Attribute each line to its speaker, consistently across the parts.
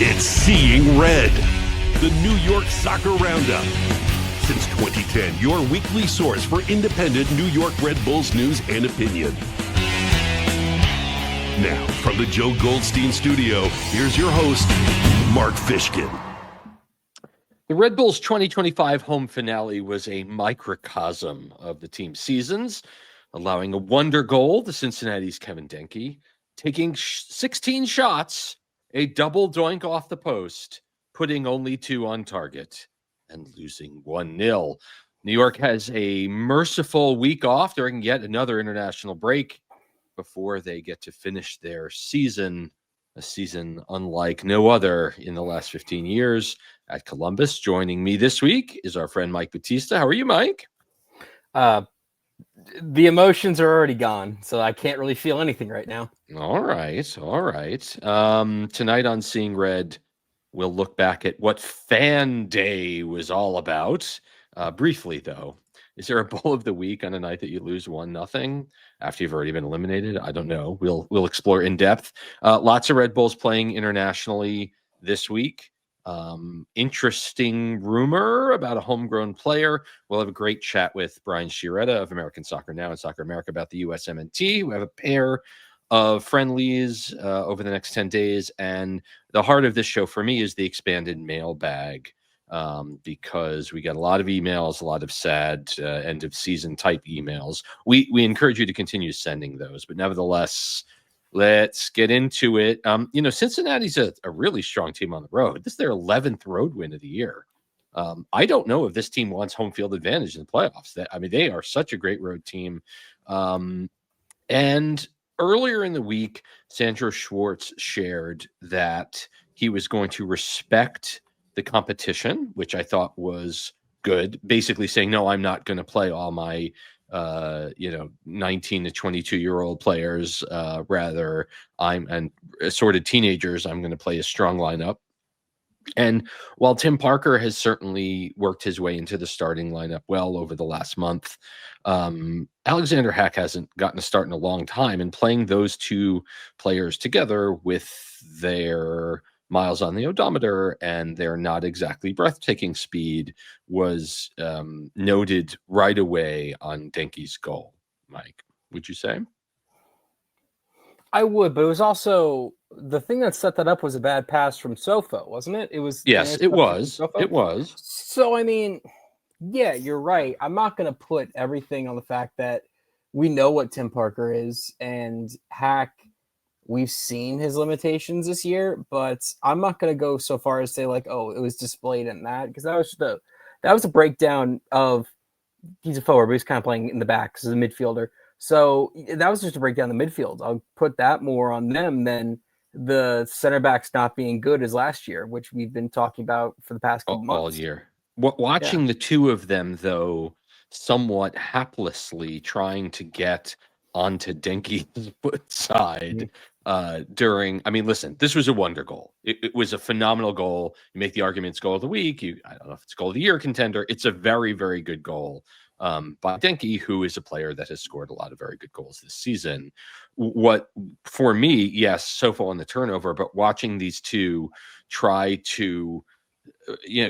Speaker 1: It's Seeing Red, the New York Soccer Roundup. Since 2010, your weekly source for independent New York Red Bulls news and opinion. Now, from the Joe Goldstein studio, here's your host, Mark Fishkin.
Speaker 2: The Red Bulls 2025 home finale was a microcosm of the team's seasons, allowing a wonder goal to Cincinnati's Kevin Denkey, taking 16 shots, a double doink off the post, putting only 2 on target, and losing 1-0. New York has a merciful week off during yet another international break before they get to finish their season, a season unlike no other in the last 15 years at Columbus. Joining me this week is our friend Mike Battista. How are you, Mike?
Speaker 3: The emotions are already gone, so I can't really feel anything right now.
Speaker 2: All right. Tonight on Seeing Red, we'll look back at what Fan Day was all about. Briefly, though, is there a bowl of the week on a night that you lose 1-0 after you've already been eliminated? I don't know. We'll explore in depth. Lots of Red Bulls playing internationally this week. Interesting rumor about a homegrown player. We'll have a great chat with Brian Sciaretta of American Soccer Now and Soccer America about the USMNT. We have a pair of friendlies over the next 10 days. And the heart of this show for me is the expanded mailbag, because we got a lot of emails, a lot of sad end of season type emails. We encourage you to continue sending those, but nevertheless, let's get into it. Cincinnati's a really strong team on the road. This is their 11th road win of the year. I don't know if this team wants home field advantage in the playoffs. They are such a great road team. And earlier in the week, Sandro Schwartz shared that he was going to respect the competition, which I thought was good. Basically saying, no, I'm not going to play all my 19 to 22-year-old players. Rather, and assorted teenagers, I'm going to play a strong lineup. And while Tim Parker has certainly worked his way into the starting lineup well over the last month, Alexander Hack hasn't gotten a start in a long time, and playing those two players together with their miles on the odometer and their not exactly breathtaking speed was noted right away on Denkey's goal. Mike, would you say?
Speaker 3: I would, but it was also the thing that set that up was a bad pass from Sofo, wasn't it? It was.
Speaker 2: Yes, it was. It was.
Speaker 3: So, I mean, yeah, you're right. I'm not going to put everything on the fact that we know what Tim Parker is, and Hack, we've seen his limitations this year, but I'm not going to go so far as say like, oh, it was displayed in that, because that was a breakdown of he's a forward, but he's kind of playing in the back because he's a midfielder. So that was just a breakdown of the midfield. I'll put that more on them than the center backs not being good as last year, which we've been talking about for the past couple months.
Speaker 2: All year. Watching the two of them, though, somewhat haplessly trying to get onto Denkey's foot side listen, this was a wonder goal. It was a phenomenal goal. You make the argument it's goal of the week. I don't know if it's goal of the year contender. It's a very, very good goal by Denkey, who is a player that has scored a lot of very good goals this season. What, for me, yes, Sofo on the turnover, but watching these two try to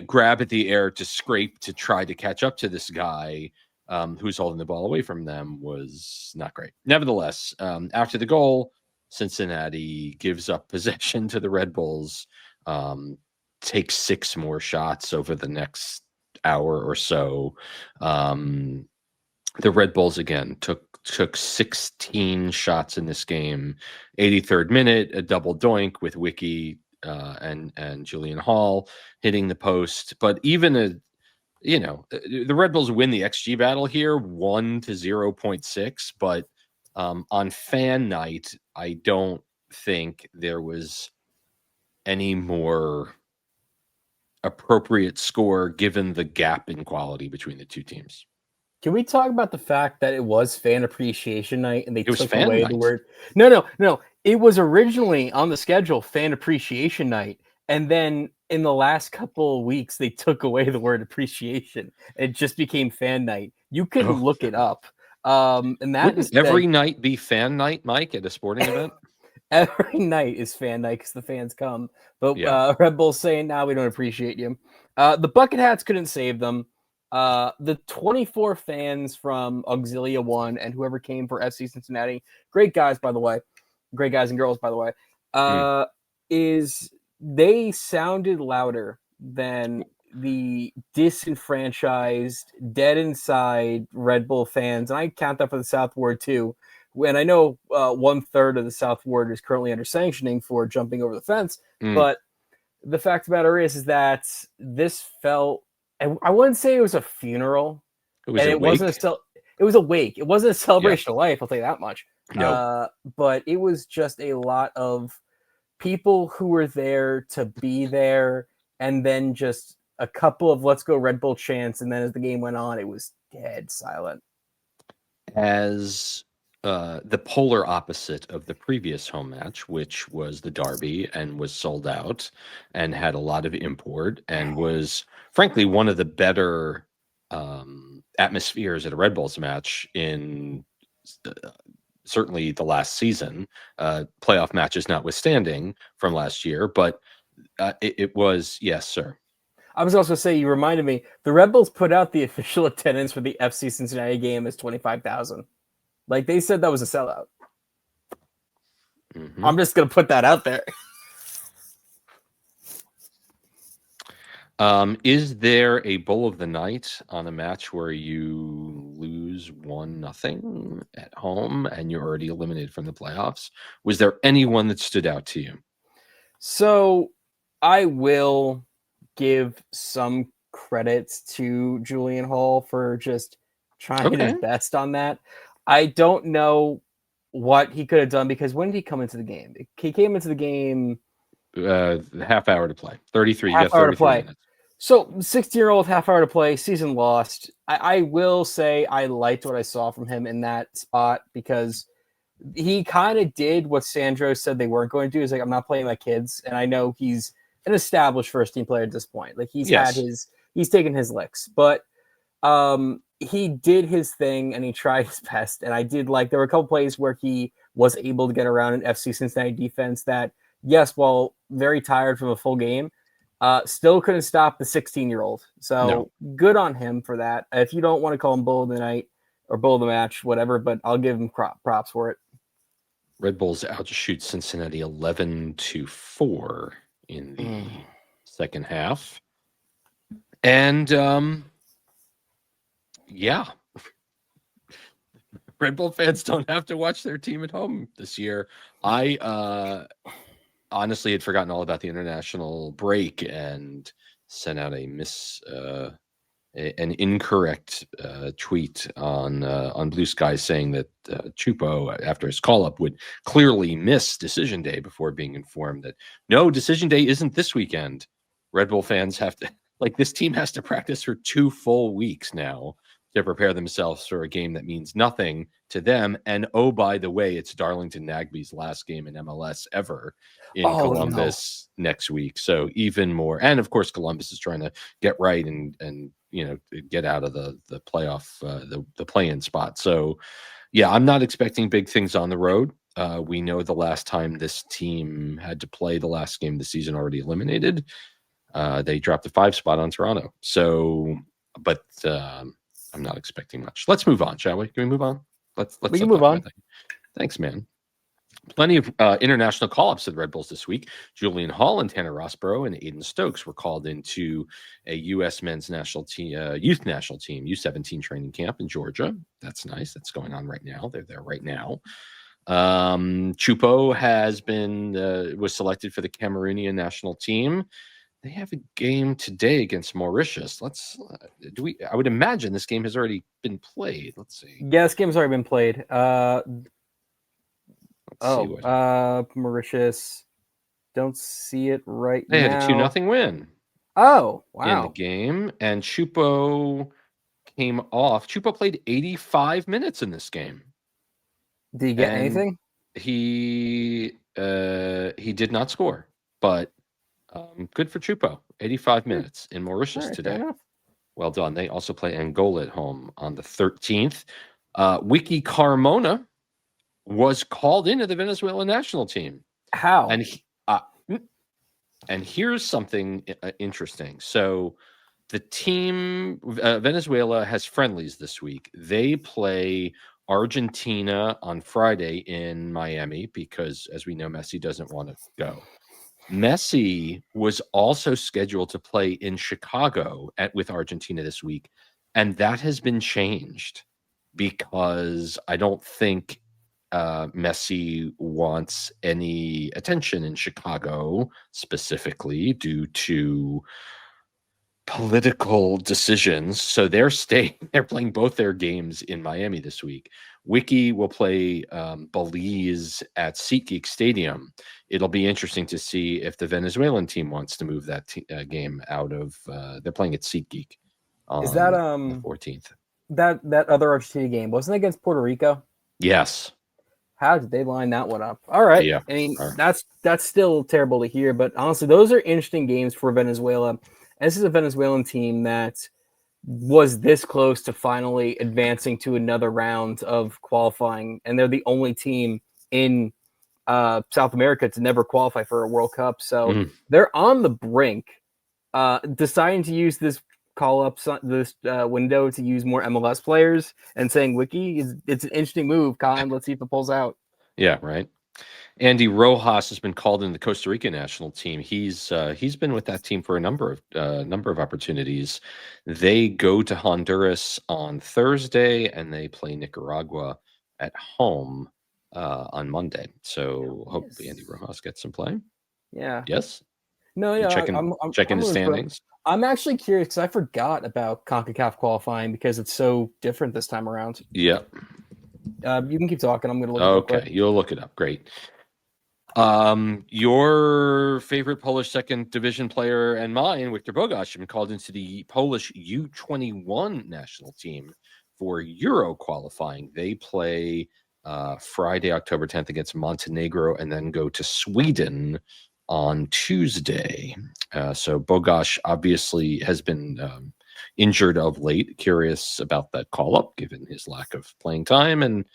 Speaker 2: grab at the air to scrape to try to catch up to this guy who's holding the ball away from them was not great. Nevertheless, after the goal, Cincinnati gives up possession to the Red Bulls, takes 6 more shots over the next hour or so. The Red Bulls again took 16 shots in this game. 83rd minute, a double doink with Wiki and Julian Hall hitting the post. But even the Red Bulls win the XG battle here, 1-0.6. But on fan night, I don't think there was any more appropriate score given the gap in quality between the two teams.
Speaker 3: Can we talk about the fact that it was fan appreciation night and they took away the word? No. It was originally on the schedule fan appreciation night. And then in the last couple of weeks, they took away the word appreciation. It just became fan night. You can look it up. And that
Speaker 2: Wouldn't every night be fan night, Mike, at a sporting event?
Speaker 3: Every night is fan night because the fans come. But
Speaker 2: Yeah.
Speaker 3: Red Bull's saying, "Now we don't appreciate you." The bucket hats couldn't save them. The 24 fans from Auxilia 1 and whoever came for FC Cincinnati, great guys, by the way. Great guys and girls, by the way. They sounded louder than the disenfranchised, dead inside Red Bull fans. And I count that for the South Ward too. When I know 1/3 of the South Ward is currently under sanctioning for jumping over the fence, but the fact of the matter is that this felt, I wouldn't say it was a funeral.
Speaker 2: It was
Speaker 3: and
Speaker 2: a
Speaker 3: it
Speaker 2: wake.
Speaker 3: it was a wake. It wasn't a celebration of life, I'll tell you that much.
Speaker 2: No.
Speaker 3: But it was just a lot of people who were there to be there, and then just a couple of "Let's go Red Bull" chants, and then as the game went on, it was dead silent.
Speaker 2: As the polar opposite of the previous home match, which was the Derby and was sold out and had a lot of import and was, frankly, one of the better atmospheres at a Red Bulls match in certainly the last season, playoff matches notwithstanding from last year. But it was, yes, sir.
Speaker 3: I was also say, you reminded me, the Red Bulls put out the official attendance for the FC Cincinnati game as 25,000. Like, they said that was a sellout. I'm just going to put that out there.
Speaker 2: Is there a bull of the night on a match where you lose 1-0 at home and you're already eliminated from the playoffs? Was there anyone that stood out to you?
Speaker 3: So I will give some credits to Julian Hall for just trying his best on that. I don't know what he could have done, because when did he come into the game? He came into the game
Speaker 2: half hour to play. 33.
Speaker 3: Half hour to play.
Speaker 2: Minutes.
Speaker 3: So 16-year-old, half hour to play, season lost. I will say I liked what I saw from him in that spot, because he kind of did what Sandro said they weren't going to do. He's like, I'm not playing my kids. And I know he's an established first team player at this point. Like, he's taken his licks, but he did his thing and he tried his best. And I did like, there were a couple plays where he was able to get around an FC Cincinnati defense that, yes, while very tired from a full game, still couldn't stop the 16-year-old. So good on him for that. If you don't want to call him bull of the night or bull of the match, whatever, but I'll give him props for it.
Speaker 2: Red Bulls outshoot Cincinnati 11-4 in the second half. And Red Bull fans don't have to watch their team at home this year. I honestly had forgotten all about the international break and sent out an incorrect tweet on Blue Sky saying that Chupo, after his call-up, would clearly miss Decision Day before being informed that, no, Decision Day isn't this weekend. Red Bull fans have to, this team has to practice for 2 full weeks now to prepare themselves for a game that means nothing to them. And oh, by the way, it's Darlington Nagbe's last game in MLS ever in Columbus next week. So even more. And of course, Columbus is trying to get right and get out of the playoff, the play-in spot. So yeah, I'm not expecting big things on the road. We know the last time this team had to play the last game of the season already eliminated. They dropped the 5 spot on Toronto. So, but I'm not expecting much. Let's move on, shall we? Can we move on? Let's
Speaker 3: move on.
Speaker 2: Thanks, man. Plenty of international call-ups to the Red Bulls this week. Julian Hall and Tanner Rossborough and Aiden Stokes were called into a U.S. men's national team, youth national team, U17 training camp in Georgia. That's nice. That's going on right now. They're there right now. Chupo was selected for the Cameroonian national team. They have a game today against Mauritius. I would imagine this game has already been played. Let's see.
Speaker 3: Yeah, this game's already been played. Mauritius. Don't see it right now.
Speaker 2: They had a 2-0 win.
Speaker 3: Oh, wow.
Speaker 2: In the game. And Chupo came off. Chupo played 85 minutes in this game.
Speaker 3: Did he get anything?
Speaker 2: He did not score, but good for Chupo. 85 minutes in Mauritius today. Well done. They also play Angola at home on the 13th. Wiki Carmona was called into the Venezuelan national team.
Speaker 3: How?
Speaker 2: And here's something interesting. So the team, Venezuela, has friendlies this week. They play Argentina on Friday in Miami because, as we know, Messi doesn't want to go. Messi was also scheduled to play in Chicago with Argentina this week, and that has been changed because I don't think Messi wants any attention in Chicago, specifically due to political decisions. So they're playing both their games in Miami this week. Wiki will play Belize at SeatGeek Stadium. It'll be interesting to see if the Venezuelan team wants to move that game out of. They're playing at SeatGeek on
Speaker 3: Is that
Speaker 2: the 14th.
Speaker 3: That other Argentina game wasn't it against Puerto Rico?
Speaker 2: Yes.
Speaker 3: How did they line that one up? All right.
Speaker 2: Yeah.
Speaker 3: I mean, that's still terrible to hear, but honestly, those are interesting games for Venezuela. And this is a Venezuelan team that was this close to finally advancing to another round of qualifying, and they're the only team in South America to never qualify for a World Cup. So they're on the brink, deciding to use this window to use more MLS players and saying Wiki it's an interesting move, Colin. Let's see if it pulls out.
Speaker 2: Yeah, right. Andy Rojas has been called in the Costa Rica national team. He's been with that team for a number of opportunities. They go to Honduras on Thursday and they play Nicaragua at home on Monday. So hope Andy Rojas gets some play.
Speaker 3: Yeah.
Speaker 2: Yes.
Speaker 3: No. Yeah.
Speaker 2: I'm checking the standings.
Speaker 3: I'm actually curious because I forgot about CONCACAF qualifying because it's so different this time around.
Speaker 2: Yeah.
Speaker 3: You can keep talking. I'm going to look it up.
Speaker 2: Okay, you'll look it up. Great. Your favorite Polish second division player and mine, Wiktor Bogasz, has been called into the Polish U21 national team for Euro qualifying. They play Friday, October 10th against Montenegro and then go to Sweden on Tuesday. So Bogasz obviously has been injured of late. Curious about that call-up, given his lack of playing time, and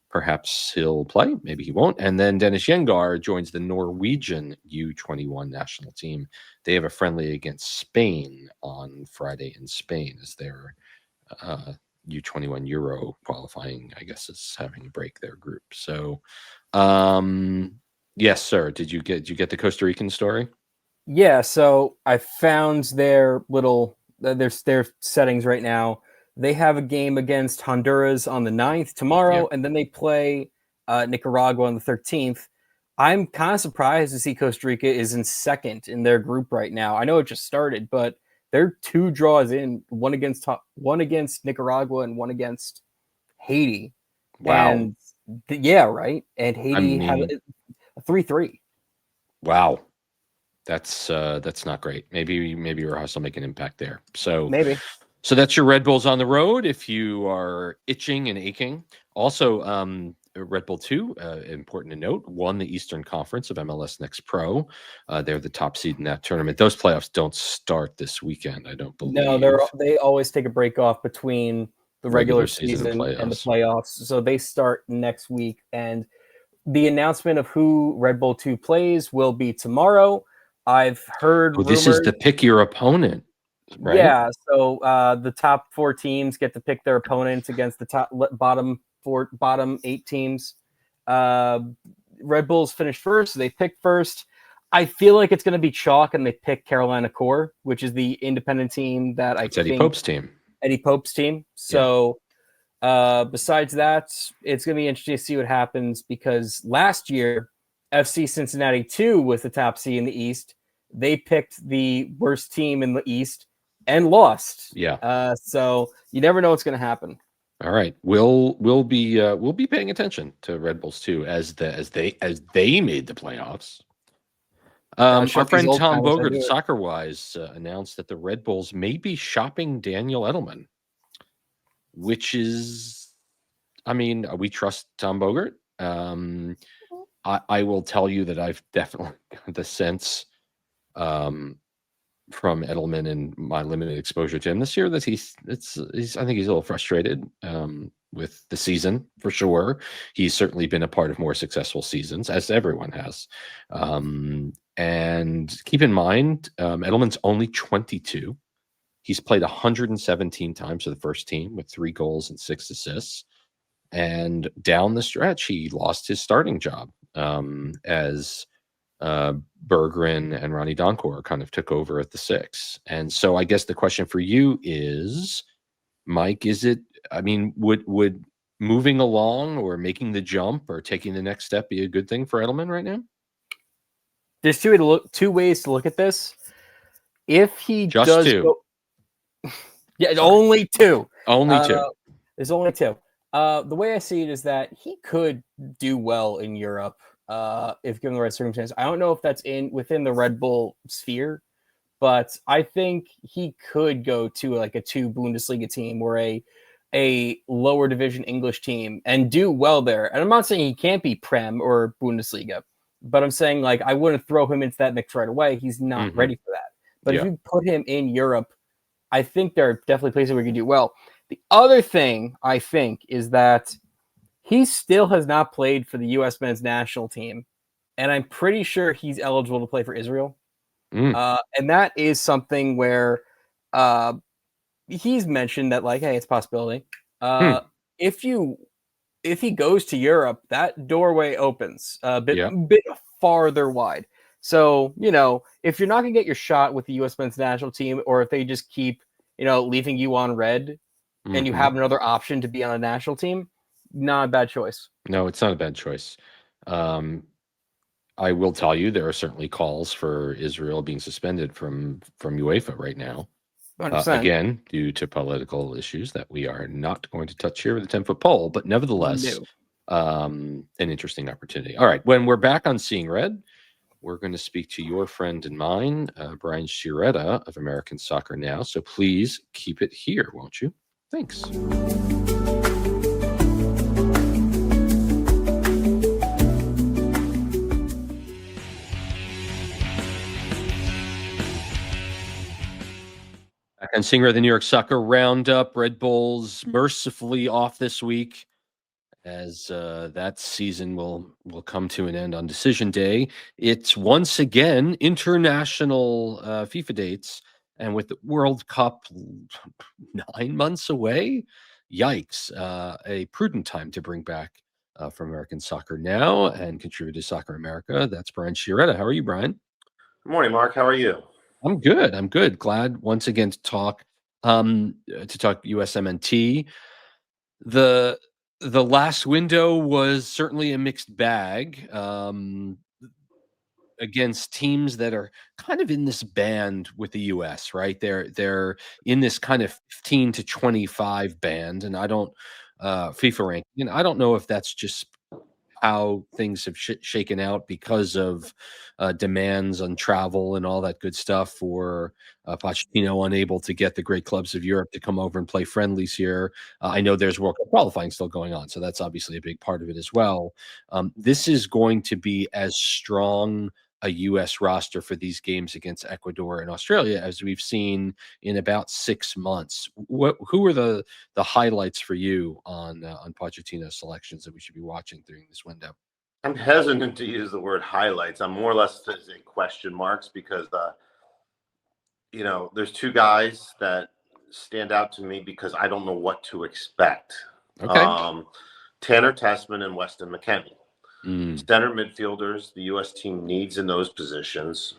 Speaker 2: perhaps he'll play, maybe he won't. And then Dennis Yengar joins the Norwegian U21 national team. They have a friendly against Spain on Friday in Spain as their U21 Euro qualifying, I guess, is having a break their group. So, yes, sir. Did you get the Costa Rican story?
Speaker 3: Yeah, so I found their settings right now. They have a game against Honduras on the 9th tomorrow, and then they play Nicaragua on the 13th. I'm kind of surprised to see Costa Rica is in second in their group right now. I know it just started, but they're 2 draws in, one against Nicaragua and one against Haiti.
Speaker 2: Wow.
Speaker 3: And yeah, right. And Haiti had a 3-3.
Speaker 2: Wow. That's not great. Maybe Rojas will make an impact there. So
Speaker 3: maybe.
Speaker 2: So that's your Red Bulls on the road if you are itching and aching. Also, Red Bull 2, important to note, won the Eastern Conference of MLS Next Pro. They're the top seed in that tournament. Those playoffs don't start this weekend, I don't believe.
Speaker 3: No, they always take a break off between the regular season and the playoffs. So they start next week. And the announcement of who Red Bull 2 plays will be tomorrow. I've heard rumors.
Speaker 2: This is to pick your opponent. Right?
Speaker 3: Yeah, so the top 4 teams get to pick their opponents against the bottom 8 teams. Red Bulls finished first, so they picked first. I feel like it's going to be chalk, and they pick Carolina Core, which is the independent team that I think
Speaker 2: Eddie Pope's team.
Speaker 3: Eddie Pope's team. So besides that, it's going to be interesting to see what happens because last year, FC Cincinnati 2 was the top seed in the East. They picked the worst team in the East and lost.
Speaker 2: Yeah.
Speaker 3: So you never know what's going to happen.
Speaker 2: All right. We'll be paying attention to Red Bulls too as they made the playoffs. Our friend Tom Bogert at SoccerWise announced that the Red Bulls may be shopping Daniel Edelman, which is, I mean, we trust Tom Bogert. I will tell you that I've definitely got the sense from Edelman and my limited exposure to him this year that I think he's a little frustrated. with the season for sure. He's certainly been a part of more successful seasons, as everyone has. And keep in mind, Edelman's only 22. He's played 117 times for the first team with 3 goals and 6 assists. And down the stretch, he lost his starting job as Berggren and Ronnie Donkor kind of took over at the 6. And so I guess the question for you is, Mike, would moving along or making the jump or taking the next step be a good thing for Edelman right now?
Speaker 3: There's two ways to look at this. If he
Speaker 2: Just
Speaker 3: does
Speaker 2: two.
Speaker 3: Yeah, only two.
Speaker 2: Only two.
Speaker 3: There's only two. The way I see it is that he could do well in Europe if given the right circumstances. I don't know if that's within the Red Bull sphere, but I think he could go to like a 2 Bundesliga team or a lower division English team and do well there. And I'm not saying he can't be Prem or Bundesliga, but I'm saying like I wouldn't throw him into that mix right away. He's not ready for that. But if you put him in Europe, I think there are definitely places where he can do well. The other thing I think is that he still has not played for the U.S. men's national team, and I'm pretty sure he's eligible to play for Israel. And that is something where he's mentioned that, like, hey, it's a possibility. If he goes to Europe, that doorway opens a bit farther wide. So, if you're not going to get your shot with the U.S. men's national team, or if they just keep, leaving you on red and you have another option to be on a national team, not a bad choice.
Speaker 2: No, it's not a bad choice. I will tell you, there are certainly calls for Israel being suspended from UEFA right now. Again, due to political issues that we are not going to touch here with a 10-foot pole, but nevertheless, an interesting opportunity. All right, when we're back on Seeing Red, we're going to speak to your friend and mine, Brian Sciaretta of American Soccer Now. So please keep it here, won't you? Thanks. Back on Seeing Red, the New York Soccer Roundup. Red Bulls mercifully off this week, as that season will come to an end on decision day. It's once again international FIFA dates, and with the World Cup 9 months away, yikes, a prudent time to bring back from American Soccer Now and contribute to Soccer America. That's Brian Sciaretta. How are you, Brian?
Speaker 4: Good morning, Mark. How are you?
Speaker 2: I'm good. Glad once again to talk USMNT. The last window was certainly a mixed bag against teams that are kind of in this band with the US, right? They're in this kind of 15 to 25 band, and I don't FIFA ranking, and I don't know if that's just how things have shaken out because of demands on travel and all that good stuff for Pochettino unable to get the great clubs of Europe to come over and play friendlies here. I know there's World Cup qualifying still going on, so that's obviously a big part of it as well. This is going to be as strong a U.S. roster for these games against Ecuador and Australia as we've seen in about 6 months. Who are the highlights for you on Pochettino's selections that we should be watching during this window?
Speaker 4: I'm hesitant to use the word highlights. I'm more or less saying question marks because, there's 2 guys that stand out to me because I don't know what to expect.
Speaker 2: Okay.
Speaker 4: Tanner Tessman and Weston McKennie. Center midfielders the U.S. team needs in those positions.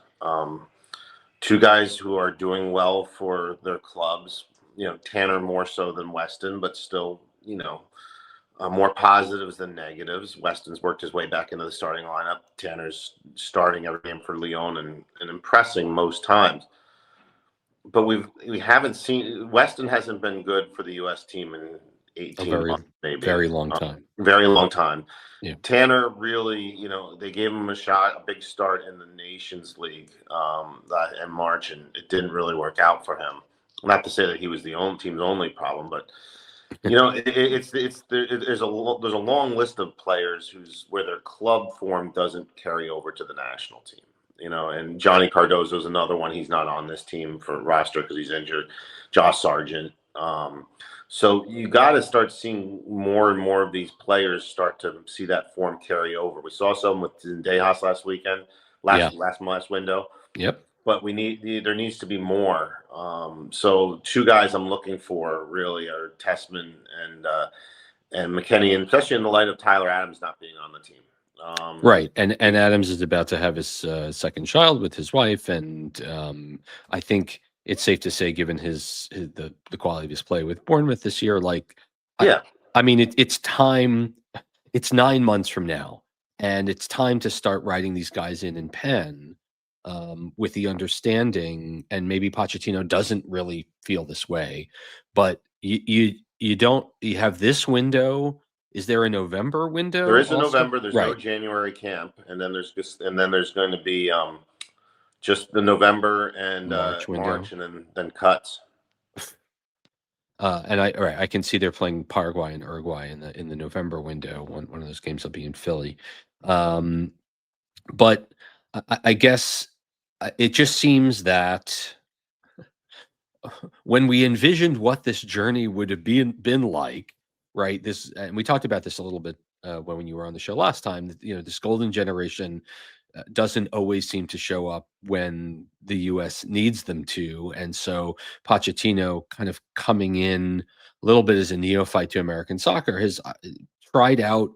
Speaker 4: 2 guys who are doing well for their clubs. Tanner more so than Weston, but still, more positives than negatives. Weston's worked his way back into the starting lineup. Tanner's starting every game for Lyon and impressing most times. But we haven't seen Weston hasn't been good for the U.S. team in 18 months, maybe.
Speaker 2: Very long time.
Speaker 4: Very long time.
Speaker 2: Yeah.
Speaker 4: Tanner really, they gave him a big start in the Nations League in March, and it didn't really work out for him. Not to say that he was the team's only problem, but there's a long list of players where their club form doesn't carry over to the national team. And Johnny Cardozo is another one. He's not on this team for roster because he's injured. Josh Sargent. So you got to start seeing more and more of these players start to see that form carry over. We saw some with Denkey last weekend, last window.
Speaker 2: Yep.
Speaker 4: But there needs to be more. So two guys I'm looking for really are Tessman and McKenny, and especially in the light of Tyler Adams not being on the team.
Speaker 2: Right, and Adams is about to have his second child with his wife, and I think it's safe to say, given the quality of his play with Bournemouth this year, I mean it's time. It's 9 months from now, and it's time to start writing these guys in pen, with the understanding, and maybe Pochettino doesn't really feel this way, but you have this window. Is there a November window?
Speaker 4: There is a
Speaker 2: also?
Speaker 4: November. There's no January camp, and then there's going to be just the November and March, and then cuts.
Speaker 2: And I can see they're playing Paraguay and Uruguay in the November window. One of those games will be in Philly, but I guess it just seems that when we envisioned what this journey would have been like, right? And we talked about this a little bit when you were on the show last time. This golden generation doesn't always seem to show up when the U.S. needs them to, and so Pochettino, kind of coming in a little bit as a neophyte to American soccer, has tried out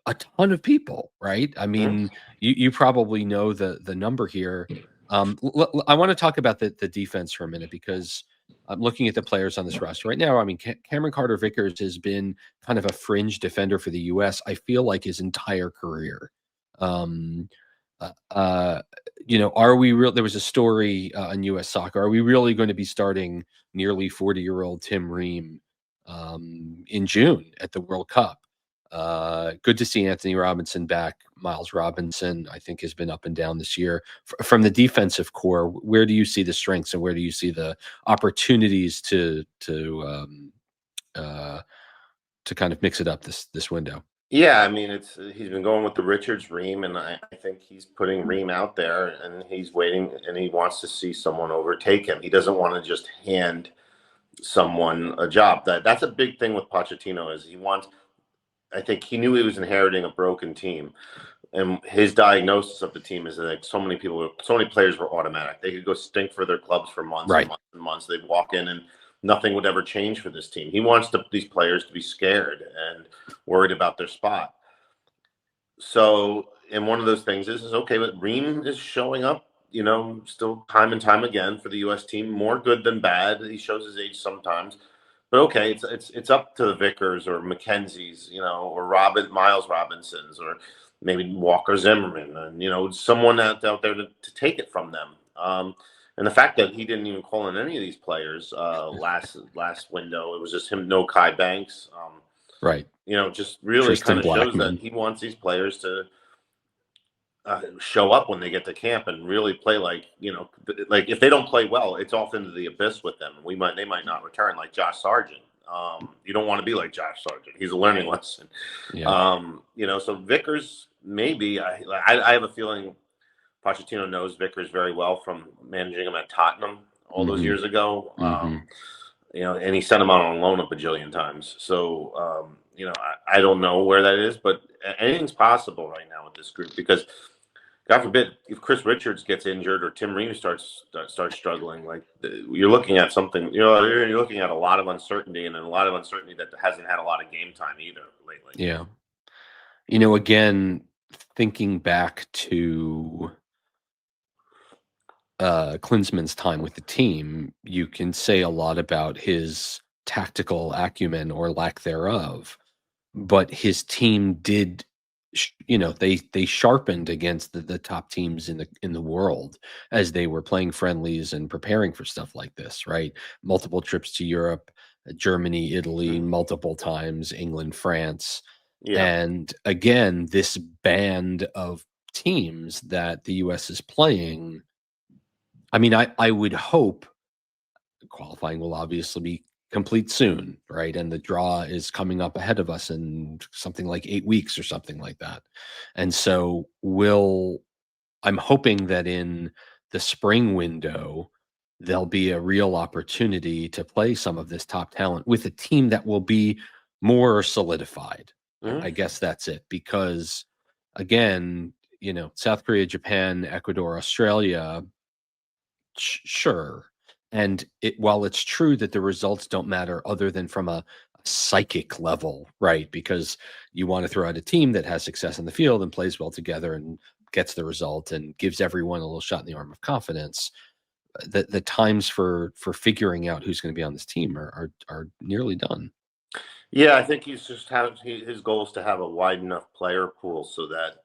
Speaker 2: a ton of people, right? I mean, you probably know the number here. I want to talk about the defense for a minute, because I'm looking at the players on this roster right now. I mean, Cameron Carter-Vickers has been kind of a fringe defender for the U.S., I feel like, his entire career. Are we real? There was a story on U.S. Soccer. Are we really going to be starting nearly 40-year-old Tim Ream in June at the World Cup? Good to see Anthony Robinson back. Miles Robinson, I think, has been up and down this year. From the defensive core, where do you see the strengths and where do you see the opportunities to kind of mix it up this window?
Speaker 4: Yeah, I mean, he's been going with the Richards Ream, and I think he's putting Ream out there, and he's waiting, and he wants to see someone overtake him. He doesn't want to just hand someone a job. That's a big thing with Pochettino, is I think he knew he was inheriting a broken team, and his diagnosis of the team is that so many players were automatic. They could go stink for their clubs for months and months and months. They'd walk in and nothing would ever change for this team. He wants these players to be scared and worried about their spot. So, and one of those things is okay, but Ream is showing up, still time and time again for the U.S. team. More good than bad. He shows his age sometimes. But okay, it's up to the Vickers or McKenzie's, or Miles Robinsons, or maybe Walker Zimmerman, and someone out there to take it from them. And the fact that he didn't even call in any of these players last window, it was just him, no Kai Banks,
Speaker 2: right?
Speaker 4: Just really
Speaker 2: Tristan
Speaker 4: kind of shows
Speaker 2: Blackman.
Speaker 4: that he wants these players to show up when they get to camp and really play like if they don't play well, it's off into the abyss with them. They might not return, like Josh Sargent. You don't want to be like Josh Sargent. He's a learning lesson.
Speaker 2: Yeah.
Speaker 4: So Vickers, maybe I have a feeling Pochettino knows Vickers very well from managing him at Tottenham all those years ago. And he sent him out on loan a bajillion times. So I don't know where that is, but anything's possible right now with this group, because God forbid if Chris Richards gets injured or Tim Ream starts struggling, you're looking at something. You're looking at a lot of uncertainty, and a lot of uncertainty that hasn't had a lot of game time either lately.
Speaker 2: Yeah. Again, thinking back to Klinsmann's time with the team, you can say a lot about his tactical acumen or lack thereof, but his team did. They sharpened against the top teams in the world as they were playing friendlies and preparing for stuff like this, right? Multiple trips to Europe, Germany, Italy, multiple times, England, France. Yeah. And again, this band of teams that the U.S. is playing, I mean, I would hope qualifying will obviously be complete soon, right? And the draw is coming up ahead of us in something like 8 weeks or something like that. And so I'm hoping that in the spring window, there'll be a real opportunity to play some of this top talent with a team that will be more solidified. I guess that's it. Because again, South Korea, Japan, Ecuador, Australia, sure. And while it's true that the results don't matter other than from a psychic level, right? Because you want to throw out a team that has success in the field and plays well together and gets the result and gives everyone a little shot in the arm of confidence. The times for figuring out who's going to be on this team are nearly done.
Speaker 4: Yeah, I think his goal is to have a wide enough player pool so that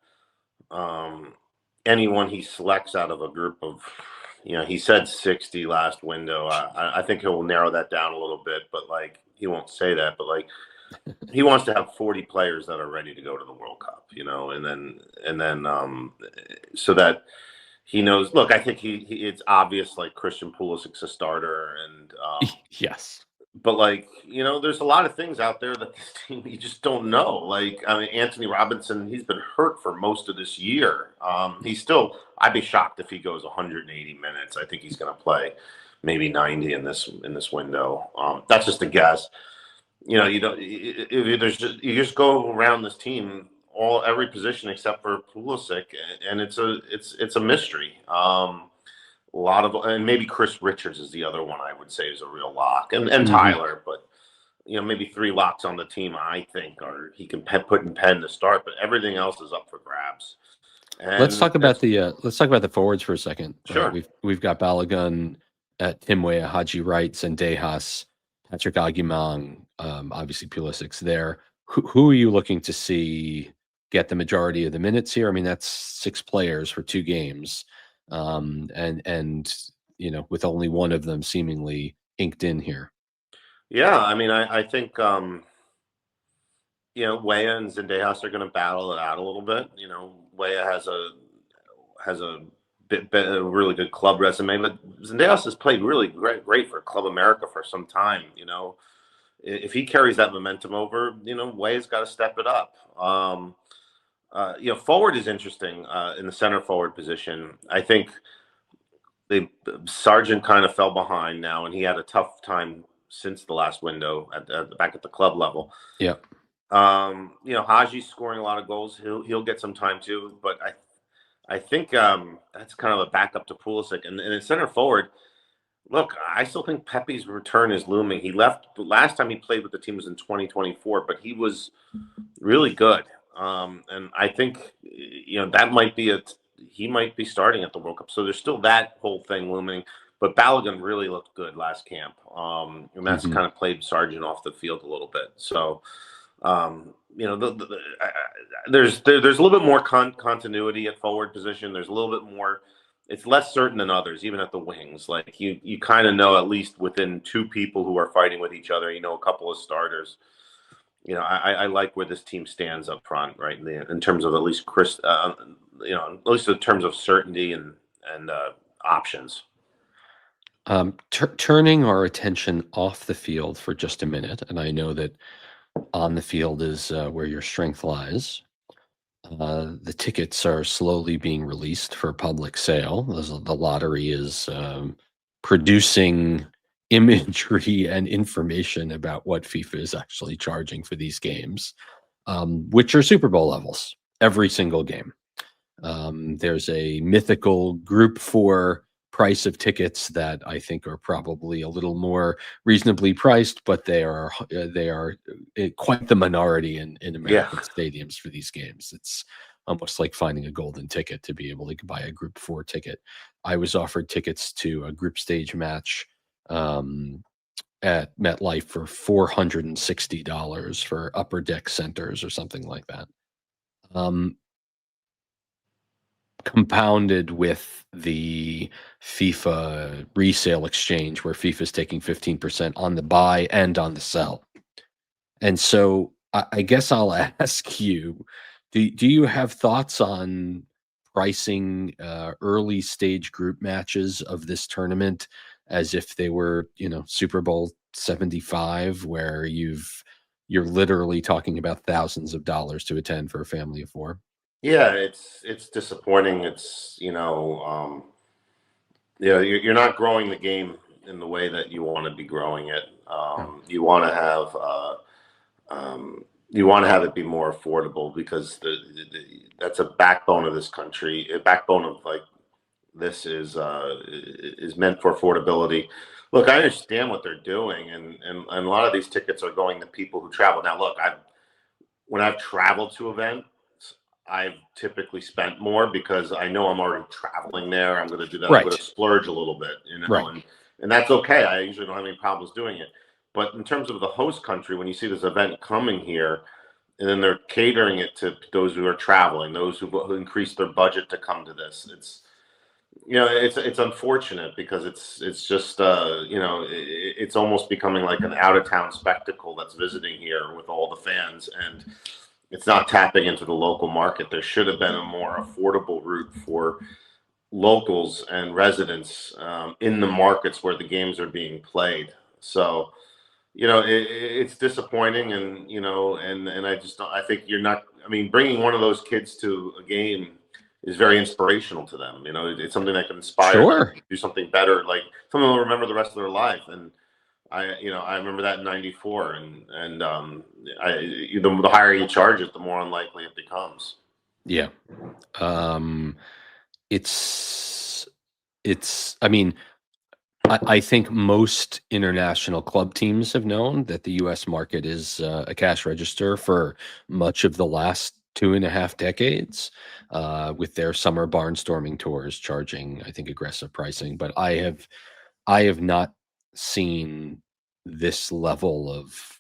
Speaker 4: anyone he selects out of a group of, he said 60 last window. I think he'll narrow that down a little bit, but he won't say that. But he wants to have 40 players that are ready to go to the World Cup, and then so that he knows. Look, I think it's obvious Christian Pulisic's a starter, and
Speaker 2: yes.
Speaker 4: But there's a lot of things out there that this team you just don't know. Anthony Robinson, he's been hurt for most of this year. I'd be shocked if he goes 180 minutes. I think he's going to play maybe 90 in this window. That's just a guess. You just go around this team every position except for Pulisic, and it's a mystery. And maybe Chris Richards is the other one I would say is a real lock, and Tyler, but maybe 3 locks on the team I think, or he can put in pen to start, but everything else is up for grabs. And
Speaker 2: let's talk about the forwards for a second.
Speaker 4: Sure.
Speaker 2: We've got Balogun, Tim Weah, Haji Wright, Zendejas, Patrick Aguimang, obviously Pulisic's there. Who are you looking to see get the majority of the minutes here? I mean, that's 6 players for 2 games. And with only one of them seemingly inked in here.
Speaker 4: Yeah, I mean, I think Weah and Zendejas are going to battle it out a little bit. Weah has a really good club resume, but Zendejas has played really great for Club America for some time. If he carries that momentum over, Weah's got to step it up. Forward is interesting in the center forward position. I think Sargent kind of fell behind now, and he had a tough time since the last window back at the club level.
Speaker 2: Yeah.
Speaker 4: Haji's scoring a lot of goals. He'll get some time too, but I think that's kind of a backup to Pulisic. And in center forward, look, I still think Pepe's return is looming. He left the last time he played with the team was in 2024, but he was really good. And I think that might be he might be starting at the World Cup. So there's still that whole thing looming. But Balogun really looked good last camp, and that's kind of played Sargent off the field a little bit. So there's a little bit more continuity at forward position. There's a little bit more. It's less certain than others, even at the wings. You kind of know at least within 2 people who are fighting with each other. A couple of starters. I like where this team stands up front, right? In terms of at least at least in terms of certainty and options.
Speaker 2: Turning our attention off the field for just a minute, and I know that on the field is where your strength lies. The tickets are slowly being released for public sale. The lottery is producing imagery and information about what FIFA is actually charging for these games, which are Super Bowl levels every single game. There's a mythical Group 4 price of tickets that I think are probably a little more reasonably priced, but they are quite the minority in American stadiums for these games. It's almost like finding a golden ticket to be able to buy a Group 4 ticket. I was offered tickets to a group stage match at MetLife for $460 for upper deck centers or something like that. Compounded with the FIFA resale exchange, where FIFA is taking 15% on the buy and on the sell. And so I guess I'll ask you, do you have thoughts on pricing early stage group matches of this tournament as if they were, Super Bowl 75, where you're literally talking about thousands of dollars to attend for a family of 4?
Speaker 4: Yeah, it's disappointing. It's you're not growing the game in the way that you want to be growing it. You want to have it be more affordable, because that's a backbone of this country. A backbone of like this is meant for affordability. Look, I understand what they're doing, and a lot of these tickets are going to people who travel. Now, look, when I've traveled to events, I've typically spent more because I know I'm already traveling there. I'm going to do that.
Speaker 2: Right.
Speaker 4: I'm going to splurge a little bit,
Speaker 2: Right.
Speaker 4: and that's okay. I usually don't have any problems doing it. But in terms of the host country, when you see this event coming here, and then they're catering it to those who are traveling, those who increase their budget to come to this, it's unfortunate, because it's just it's almost becoming like an out of town spectacle that's visiting here with all the fans, and it's not tapping into the local market. There should have been a more affordable route for locals and residents in the markets where the games are being played. So, it's disappointing, and I just don't. I think you're not. I mean, bringing one of those kids to a game is very inspirational to them. It's something that can inspire them to do something better. Like, someone will remember the rest of their life. And I remember that in '94. And the higher you charge it, the more unlikely it becomes.
Speaker 2: Yeah. I mean, I think most international club teams have known that the U.S. market is a cash register for much of the last 2.5 decades, with their summer barnstorming tours charging, I think, aggressive pricing. But I have not seen this level of.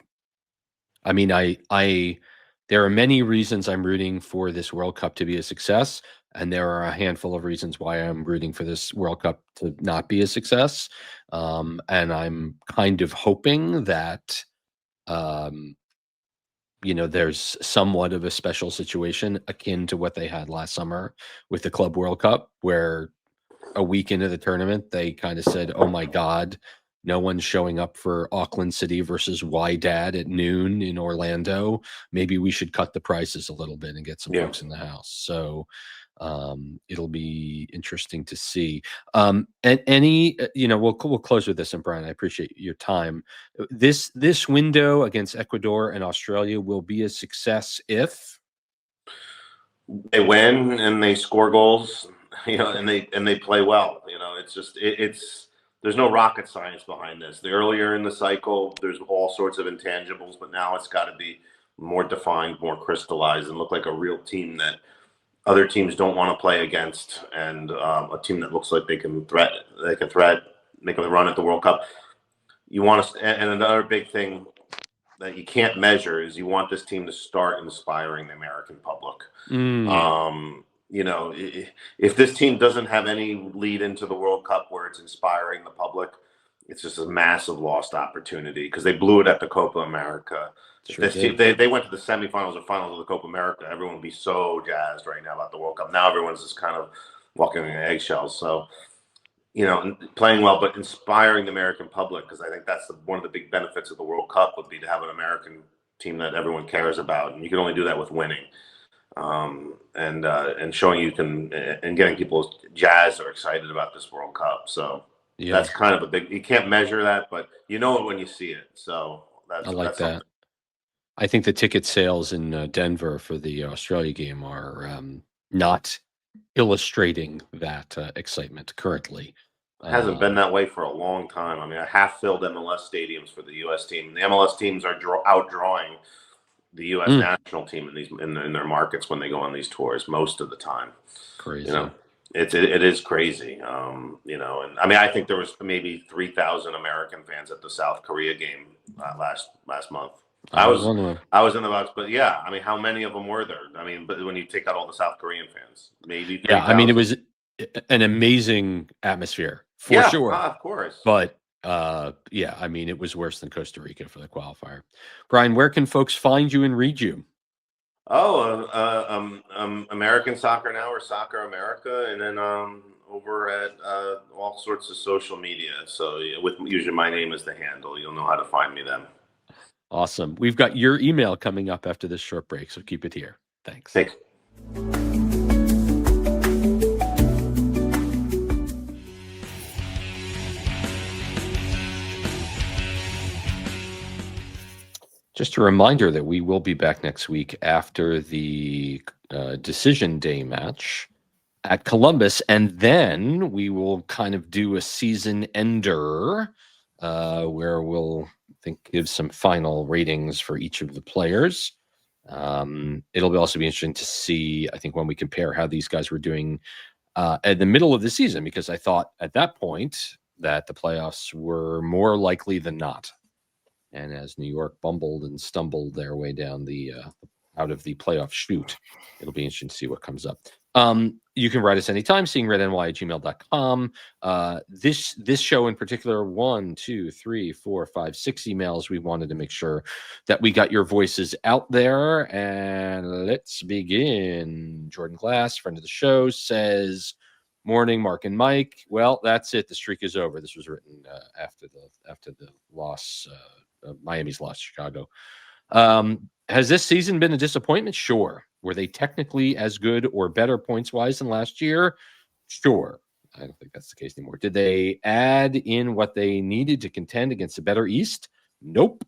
Speaker 2: I mean, there are many reasons I'm rooting for this World Cup to be a success, and there are a handful of reasons why I'm rooting for this World Cup to not be a success. And I'm kind of hoping that, there's somewhat of a special situation akin to what they had last summer with the Club World Cup, where a week into the tournament, they kind of said, "Oh my God, no one's showing up for Auckland City versus Wydad at noon in Orlando. Maybe we should cut the prices a little bit and get some folks in the house." So it'll be interesting to see. And we'll close with this. And Brian, I appreciate your time. This window against Ecuador and Australia will be a success if
Speaker 4: they win and they score goals, and they play well. There's no rocket science behind this. The earlier in the cycle, there's all sorts of intangibles, but now it's got to be more defined, more crystallized, and look like a real team that other teams don't want to play against, and a team that looks like they can make a run at the World Cup. And another big thing that you can't measure is you want this team to start inspiring the American public. If this team doesn't have any lead into the World Cup where it's inspiring the public, it's just a massive lost opportunity, because they blew it at the Copa America. Sure, if they went to the semifinals or finals of the Copa America, everyone would be so jazzed right now about the World Cup. Now everyone's just kind of walking on eggshells. So, playing well, but inspiring the American public, because I think that's one of the big benefits of the World Cup would be to have an American team that everyone cares about. And you can only do that with winning. And showing you can, and getting people jazzed or excited about this World Cup. So that's kind of you can't measure that, but you know it when you see it. So I like that.
Speaker 2: I think the ticket sales in Denver for the Australia game are not illustrating that excitement currently.
Speaker 4: It hasn't been that way for a long time. I mean, I half-filled MLS stadiums for the U.S. team. The MLS teams are outdrawing the U.S. national team in their markets when they go on these tours most of the time.
Speaker 2: Crazy.
Speaker 4: It is crazy. And I mean, I think there was maybe 3,000 American fans at the South Korea game last month. I was in the box, but yeah, I mean, how many of them were there? I mean, but when you take out all the South Korean fans, maybe 3,000.
Speaker 2: Yeah, I mean, it was an amazing atmosphere for sure.
Speaker 4: Of course.
Speaker 2: But I mean, it was worse than Costa Rica for the qualifier. Brian, where can folks find you and read you?
Speaker 4: American Soccer Now, or Soccer America, and then over at all sorts of social media. So with usually my name as the handle, you'll know how to find me then.
Speaker 2: Awesome. We've got your email coming up after this short break, so keep it here. Thanks. Just a reminder that we will be back next week after the Decision Day match at Columbus, and then we will kind of do a season ender where we'll give some final ratings for each of the players. It'll also be interesting to see, I think, when we compare how these guys were doing at the middle of the season, because I thought at that point that the playoffs were more likely than not. And as New York bumbled and stumbled their way down the out of the playoff chute, it'll be interesting to see what comes up. You can write us anytime, seeingredny@gmail.com. This show in particular, 1, 2, 3, 4, 5, 6 emails. We wanted to make sure that we got your voices out there. And let's begin. Jordan Glass, friend of the show, says, "Morning, Mark and Mike. Well, that's it. The streak is over." This was written after the loss, Miami's loss to Chicago. Has this season been a disappointment? Sure. Were they technically as good or better points-wise than last year? Sure. I don't think that's the case anymore. Did they add in what they needed to contend against a better East? Nope.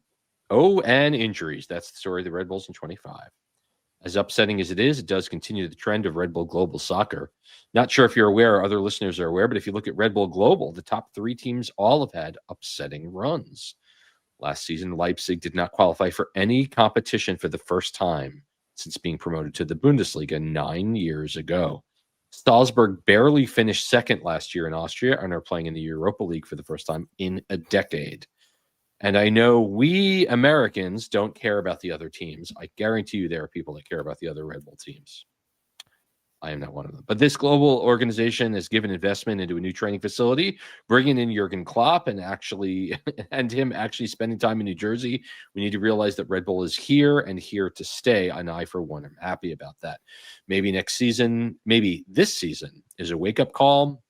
Speaker 2: Oh, and injuries. That's the story of the Red Bulls in 25. As upsetting as it is, it does continue the trend of Red Bull Global Soccer. Not sure if you're aware or other listeners are aware, but if you look at Red Bull Global, the top 3 teams all have had upsetting runs. Last season, Leipzig did not qualify for any competition for the first time since being promoted to the Bundesliga 9 years ago. Salzburg barely finished second last year in Austria and are playing in the Europa League for the first time in a decade. And I know we Americans don't care about the other teams. I guarantee you there are people that care about the other Red Bull teams. I am not one of them. But this global organization has given investment into a new training facility, bringing in Jurgen Klopp and him actually spending time in New Jersey. We need to realize that Red Bull is here and here to stay. And I, for one, am happy about that. Maybe next season, maybe this season is a wake-up call.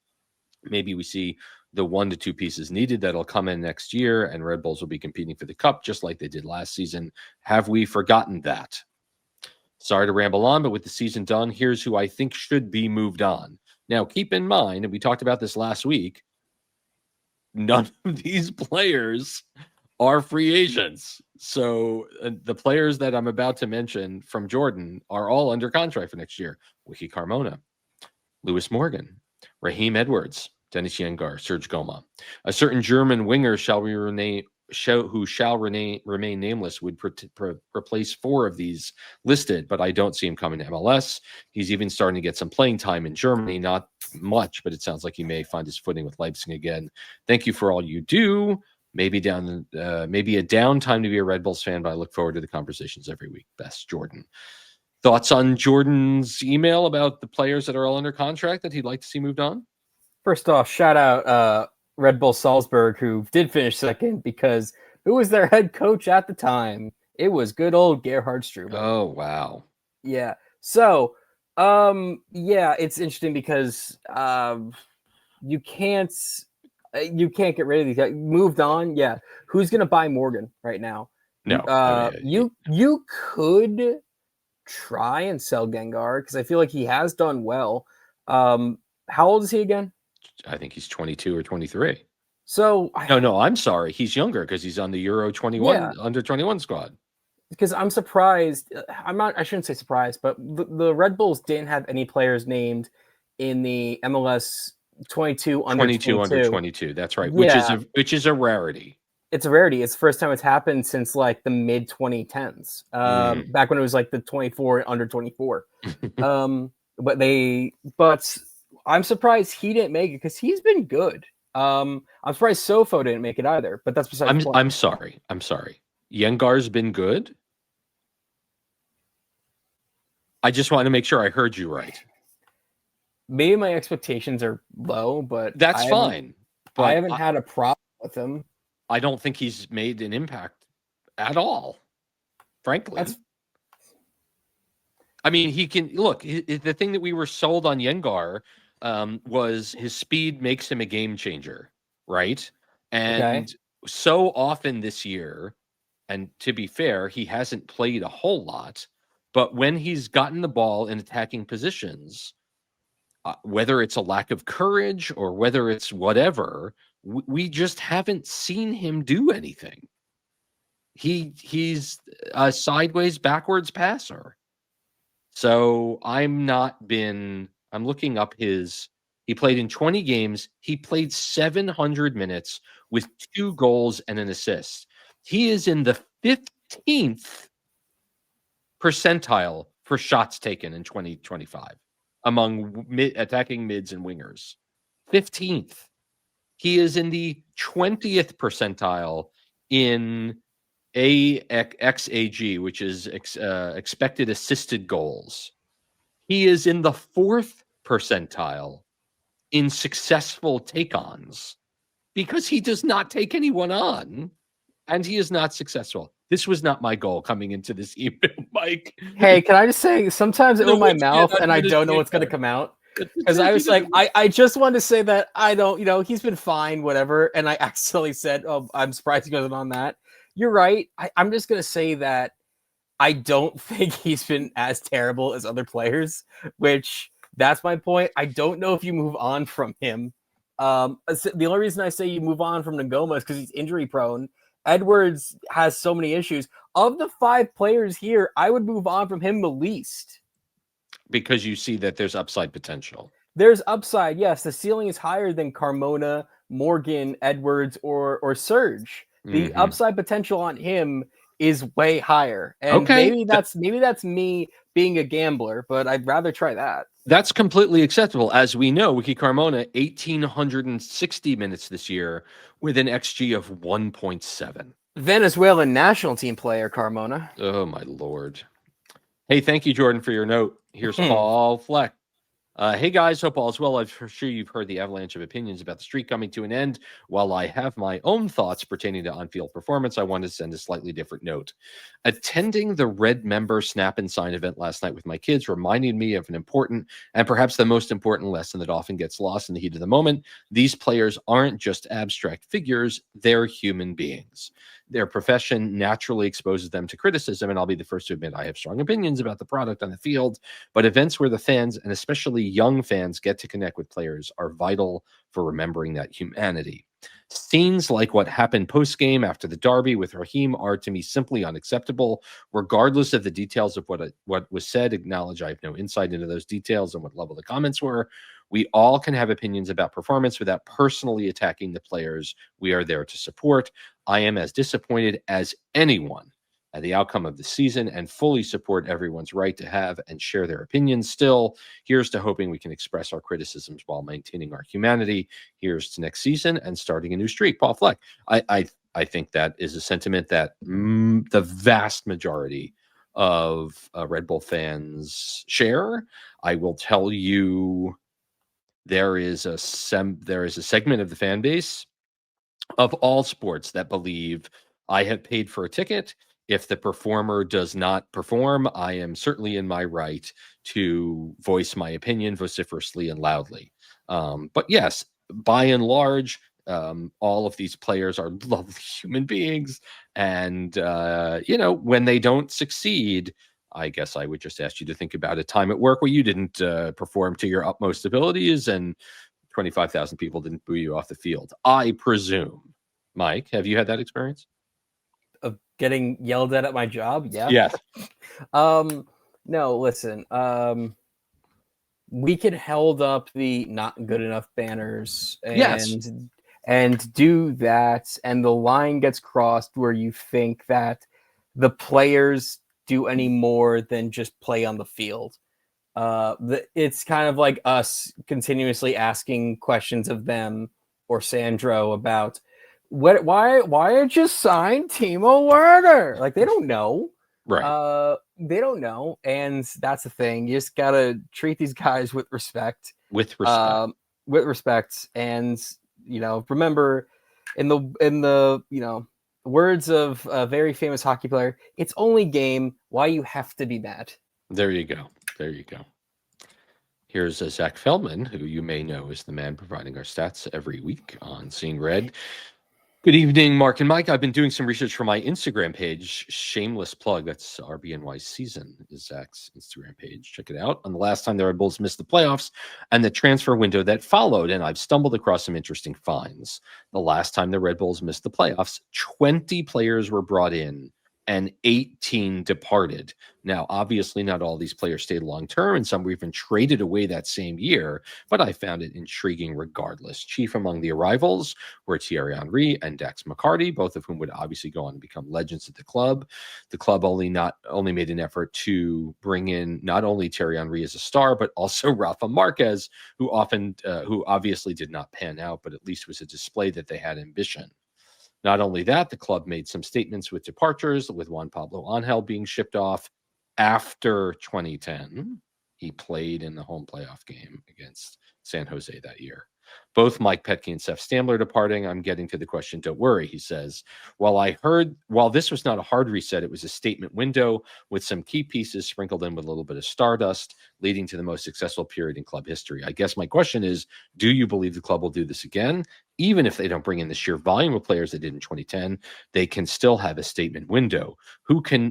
Speaker 2: Maybe we see the 1 to 2 pieces needed that'll come in next year, and Red Bulls will be competing for the cup just like they did last season. Have we forgotten that? Sorry to ramble on, but with the season done, here's who I think should be moved on. Now, keep in mind, and we talked about this last week, none of these players are free agents. So the players that I'm about to mention from Jordan are all under contract for next year. Wiki Carmona, Lewis Morgan, Raheem Edwards, Dennis Yengar, Serge Goma. A certain German winger who shall remain nameless would replace 4 of these listed, but I don't see him coming to MLS. He's even starting to get some playing time in Germany, not much, but it sounds like he may find his footing with Leipzig again. Thank you for all you do. Maybe a down time to be a Red Bulls fan, but I look forward to the conversations every week. Best, Jordan. Thoughts on Jordan's email about the players that are all under contract that he'd like to see moved on?
Speaker 3: First off, shout out Red Bull Salzburg, who did finish second, because who was their head coach at the time? It was good old Gerhard Struber.
Speaker 2: Oh, wow.
Speaker 3: Yeah. So, it's interesting because you can't get rid of these guys. Moved on. Yeah. Who's going to buy Morgan right now?
Speaker 2: No.
Speaker 3: You could try and sell Gengar because I feel like he has done well. How old is he again?
Speaker 2: I think he's 22 or 23.
Speaker 3: So
Speaker 2: no, I'm sorry. He's younger because he's on the Euro 21 under 21 squad.
Speaker 3: Because I'm surprised. I shouldn't say surprised, but the Red Bulls didn't have any players named in the MLS 22 under 22.
Speaker 2: That's right.
Speaker 3: Yeah.
Speaker 2: Which is a rarity.
Speaker 3: It's a rarity. It's the first time it's happened since like the mid 2010s. Back when it was like the 24 under 24. But I'm surprised he didn't make it because he's been good. I'm surprised Sofo didn't make it either, but that's besides the point.
Speaker 2: I'm sorry. Yengar's been good. I just want to make sure I heard you right.
Speaker 3: Maybe my expectations are low, but
Speaker 2: that's fine. But
Speaker 3: I haven't had a problem with him.
Speaker 2: I don't think he's made an impact at all, frankly. I mean, he can look. The thing that we were sold on Yengar was his speed makes him a game changer, right? And so often this year, and to be fair, he hasn't played a whole lot, but when he's gotten the ball in attacking positions, whether it's a lack of courage or whether it's whatever, we just haven't seen him do anything. He's a sideways backwards passer. So I'm looking up he played in 20 games. He played 700 minutes with 2 goals and an assist. He is in the 15th percentile for shots taken in 2025 among attacking mids and wingers. 15th. He is in the 20th percentile in XAG, which is expected assisted goals. He is in the 4th percentile in successful take-ons because he does not take anyone on, and he is not successful. This was not my goal coming into this email, Mike.
Speaker 3: Hey, can I just say, sometimes it in my mouth and I don't know what's going to come out. Because I was like, I just wanted to say that I don't, he's been fine, whatever. And I accidentally said, oh, I'm surprised he wasn't on that. You're right. I'm just going to say that I don't think he's been as terrible as other players, which that's my point. I don't know if you move on from him. The only reason I say you move on from Ngoma is because he's injury prone. Edwards has so many issues. Of the 5 players here, I would move on from him the least.
Speaker 2: Because you see that there's upside potential.
Speaker 3: There's upside, yes. The ceiling is higher than Carmona, Morgan, Edwards, or Serge. The upside potential on him is way higher. And maybe that's me being a gambler, but I'd rather try that.
Speaker 2: That's completely acceptable. As we know, Wiki Carmona, 1,860 minutes this year with an XG of 1.7.
Speaker 3: Venezuelan national team player, Carmona.
Speaker 2: Oh, my Lord. Hey, thank you, Jordan, for your note. Here's Paul Fleck. Hey, guys, hope all is well. I'm sure you've heard the avalanche of opinions about the streak coming to an end. While I have my own thoughts pertaining to on-field performance, I want to send a slightly different note. Attending the Red Member Snap and Sign event last night with my kids reminded me of an important and perhaps the most important lesson that often gets lost in the heat of the moment. These players aren't just abstract figures, they're human beings. Their profession naturally exposes them to criticism, and I'll be the first to admit I have strong opinions about the product on the field, but events where the fans, and especially young fans, get to connect with players are vital for remembering that humanity. Scenes like what happened post-game after the derby with Raheem are to me simply unacceptable. Regardless of the details of what was said, acknowledge I have no insight into those details and what level the comments were. We all can have opinions about performance without personally attacking the players we are there to support. I am as disappointed as anyone at the outcome of the season and fully support everyone's right to have and share their opinions. Still, here's to hoping we can express our criticisms while maintaining our humanity. Here's to next season and starting a new streak. Paul Fleck. I think that is a sentiment that the vast majority of Red Bull fans share. I will tell you, there is a segment of the fan base of all sports that believe I have paid for a ticket. If the performer does not perform, I am certainly in my right to voice my opinion vociferously and loudly. But yes, by and large, all of these players are lovely human beings. And, when they don't succeed, I guess I would just ask you to think about a time at work where you didn't perform to your utmost abilities and 25,000 people didn't boo you off the field. I presume. Mike, have you had that experience?
Speaker 3: Of getting yelled at my job? Yeah.
Speaker 2: Yes.
Speaker 3: No, listen. We could held up the not good enough banners and do that, and the line gets crossed where you think that the players do any more than just play on the field. It's kind of like us continuously asking questions of them or Sandro about why did you sign Timo Werner? Like, they don't know.
Speaker 2: Right.
Speaker 3: They don't know, and that's the thing. You just gotta treat these guys with respect.
Speaker 2: With respect.
Speaker 3: And remember, in the words of a very famous hockey player, it's only game. Why you have to be mad?
Speaker 2: There you go. Here's Zach Feldman, who you may know is the man providing our stats every week on Seeing Red. Good evening, Mark and Mike. I've been doing some research for my Instagram page. Shameless plug. That's RBNY Season is Zach's Instagram page. Check it out. On the last time the Red Bulls missed the playoffs and the transfer window that followed, and I've stumbled across some interesting finds. The last time the Red Bulls missed the playoffs, 20 players were brought in and 18 departed. Now, obviously, not all these players stayed long-term, and some were even traded away that same year, but I found it intriguing regardless. Chief among the arrivals were Thierry Henry and Dax McCarty, both of whom would obviously go on to become legends at the club. The club only made an effort to bring in not only Thierry Henry as a star, but also Rafa Marquez, who obviously did not pan out, but at least was a display that they had ambition. Not only that, the club made some statements with departures, with Juan Pablo Angel being shipped off after 2010. He played in the home playoff game against San Jose that year. Both Mike Petke and Seth Stamler departing. I'm getting to the question. Don't worry, he says. While this was not a hard reset, it was a statement window with some key pieces sprinkled in with a little bit of stardust, leading to the most successful period in club history. I guess my question is, do you believe the club will do this again? Even if they don't bring in the sheer volume of players they did in 2010, they can still have a statement window. Who can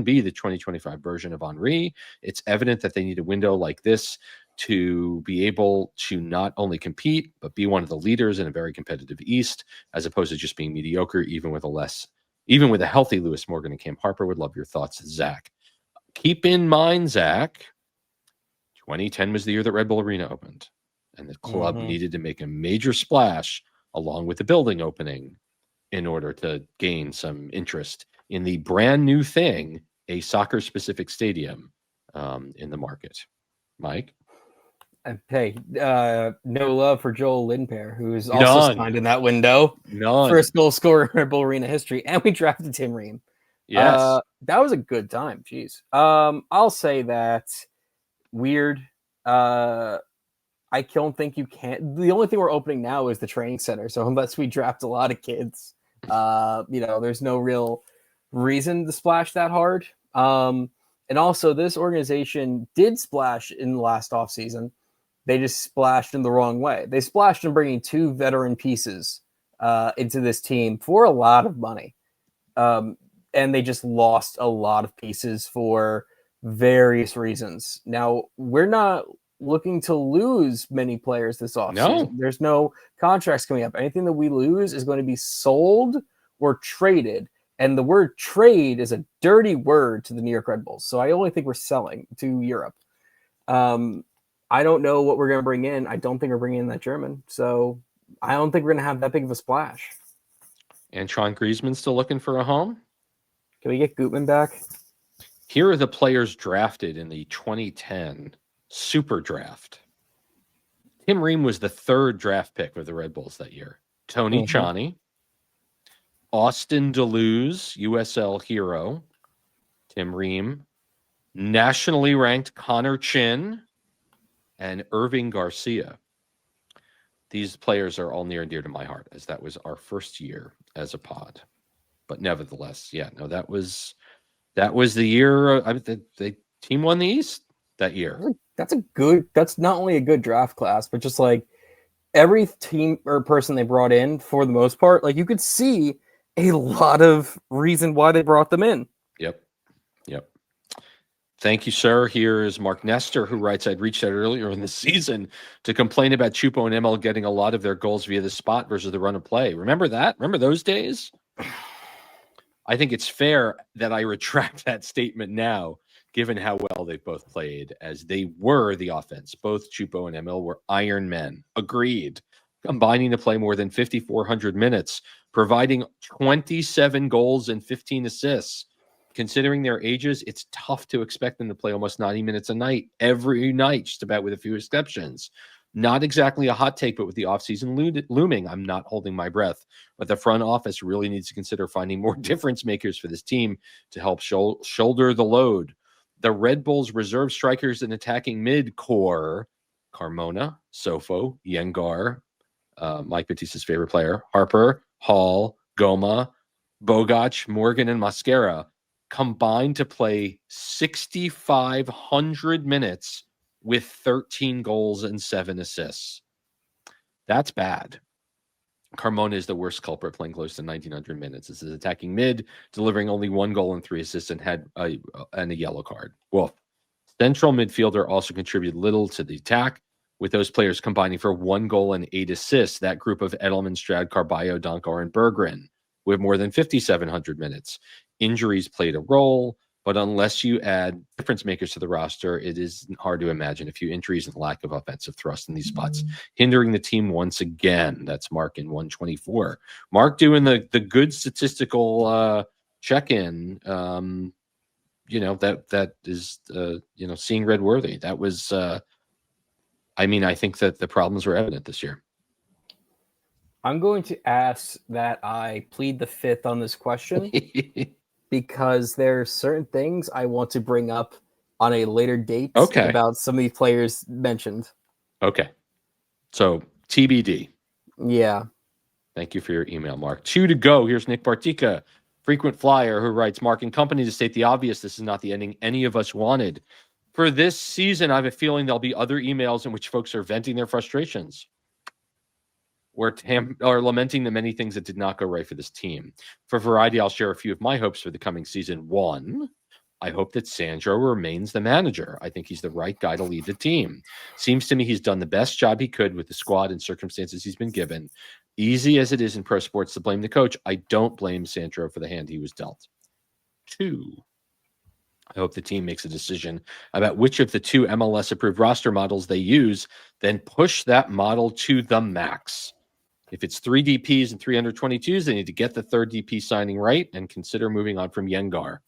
Speaker 2: be the 2025 version of Henry? It's evident that they need a window like this to be able to not only compete, but be one of the leaders in a very competitive East, as opposed to just being mediocre, even with a healthy Lewis Morgan and Cam Harper. Would love your thoughts, Zach. Keep in mind, Zach, 2010 was the year that Red Bull Arena opened, and the club needed to make a major splash along with the building opening in order to gain some interest in the brand new thing, a soccer-specific stadium in the market. Mike?
Speaker 3: Hey, no love for Joel Lindpair, who is also signed in that window. First goal scorer in Red Bull Arena history, and we drafted Tim Ream.
Speaker 2: Yes.
Speaker 3: That was a good time. Jeez. I'll say that weird. I don't think you can. The only thing we're opening now is the training center. So unless we draft a lot of kids, there's no real reason to splash that hard. And also, this organization did splash in the last offseason. They just splashed in the wrong way. They splashed in bringing 2 veteran pieces into this team for a lot of money. And they just lost a lot of pieces for various reasons. Now, we're not looking to lose many players this offseason.
Speaker 2: No.
Speaker 3: There's no contracts coming up. Anything that we lose is going to be sold or traded. And the word trade is a dirty word to the New York Red Bulls. So I only think we're selling to Europe. I don't know what we're going to bring in. I don't think we're bringing in that German. So I don't think we're going to have that big of a splash.
Speaker 2: Antoine Griezmann still looking for a home?
Speaker 3: Can we get Gutman back?
Speaker 2: Here are the players drafted in the 2010 Super Draft. Tim Ream was the 3rd draft pick of the Red Bulls that year. Tony Tchani, Austin Deleuze, USL hero, Tim Ream, nationally ranked Connor Chin, and Irving Garcia. These players are all near and dear to my heart, as that was our first year as a pod. But nevertheless, that was the year the team won the East that year.
Speaker 3: That's not only a good draft class, but just like every team or person they brought in, for the most part, like you could see a lot of reason why they brought them in.
Speaker 2: Yep. Thank you, sir. Here is Mark Nestor, who writes, I'd reached out earlier in the season to complain about Chupo and ML getting a lot of their goals via the spot versus the run of play. Remember that? Remember those days? I think it's fair that I retract that statement now, given how well they've both played, as they were the offense. Both Chupo and ML were Iron Men. Agreed. Combining to play more than 5,400 minutes, providing 27 goals and 15 assists. Considering their ages, it's tough to expect them to play almost 90 minutes a night, every night, just about, with a few exceptions. Not exactly a hot take, but with the offseason looming, I'm not holding my breath. But the front office really needs to consider finding more difference makers for this team to help shoulder the load. The Red Bulls reserve strikers and attacking mid-core, Carmona, Sofo, Yengar, Mike Batista's favorite player, Harper, Hall, Goma, Bogach, Morgan, and Mascara, combined to play 6,500 minutes with 13 goals and 7 assists. That's bad. Carmona is the worst culprit, playing close to 1,900 minutes. This is attacking mid, delivering only 1 goal and 3 assists, and had a yellow card. Well, central midfielder also contributed little to the attack, with those players combining for 1 goal and 8 assists. That group of Edelman, Strad, Carballo, Donkor, and Berggren, with more than 5,700 minutes. Injuries played a role, but unless you add difference makers to the roster, it is hard to imagine a few injuries and lack of offensive thrust in these spots, hindering the team once again. That's Mark in 124. Mark doing the good statistical check-in. That is seeing red worthy. That was I think that the problems were evident this year.
Speaker 3: I'm going to ask that I plead the fifth on this question because there are certain things I want to bring up on a later date about some of these players mentioned.
Speaker 2: Okay. So TBD.
Speaker 3: Yeah.
Speaker 2: Thank you for your email, Mark. 2 to go. Here's Nick Bartica, frequent flyer, who writes, Mark and company, to state the obvious, this is not the ending any of us wanted. For this season, I have a feeling there'll be other emails in which folks are venting their frustrations or lamenting the many things that did not go right for this team. For variety, I'll share a few of my hopes for the coming season. 1, I hope that Sandro remains the manager. I think he's the right guy to lead the team. Seems to me he's done the best job he could with the squad and circumstances he's been given. Easy as it is in pro sports to blame the coach, I don't blame Sandro for the hand he was dealt. 2, I hope the team makes a decision about which of the 2 MLS-approved roster models they use, then push that model to the max. If it's 3 DPs and 322s, they need to get the 3rd DP signing right and consider moving on from Yengar.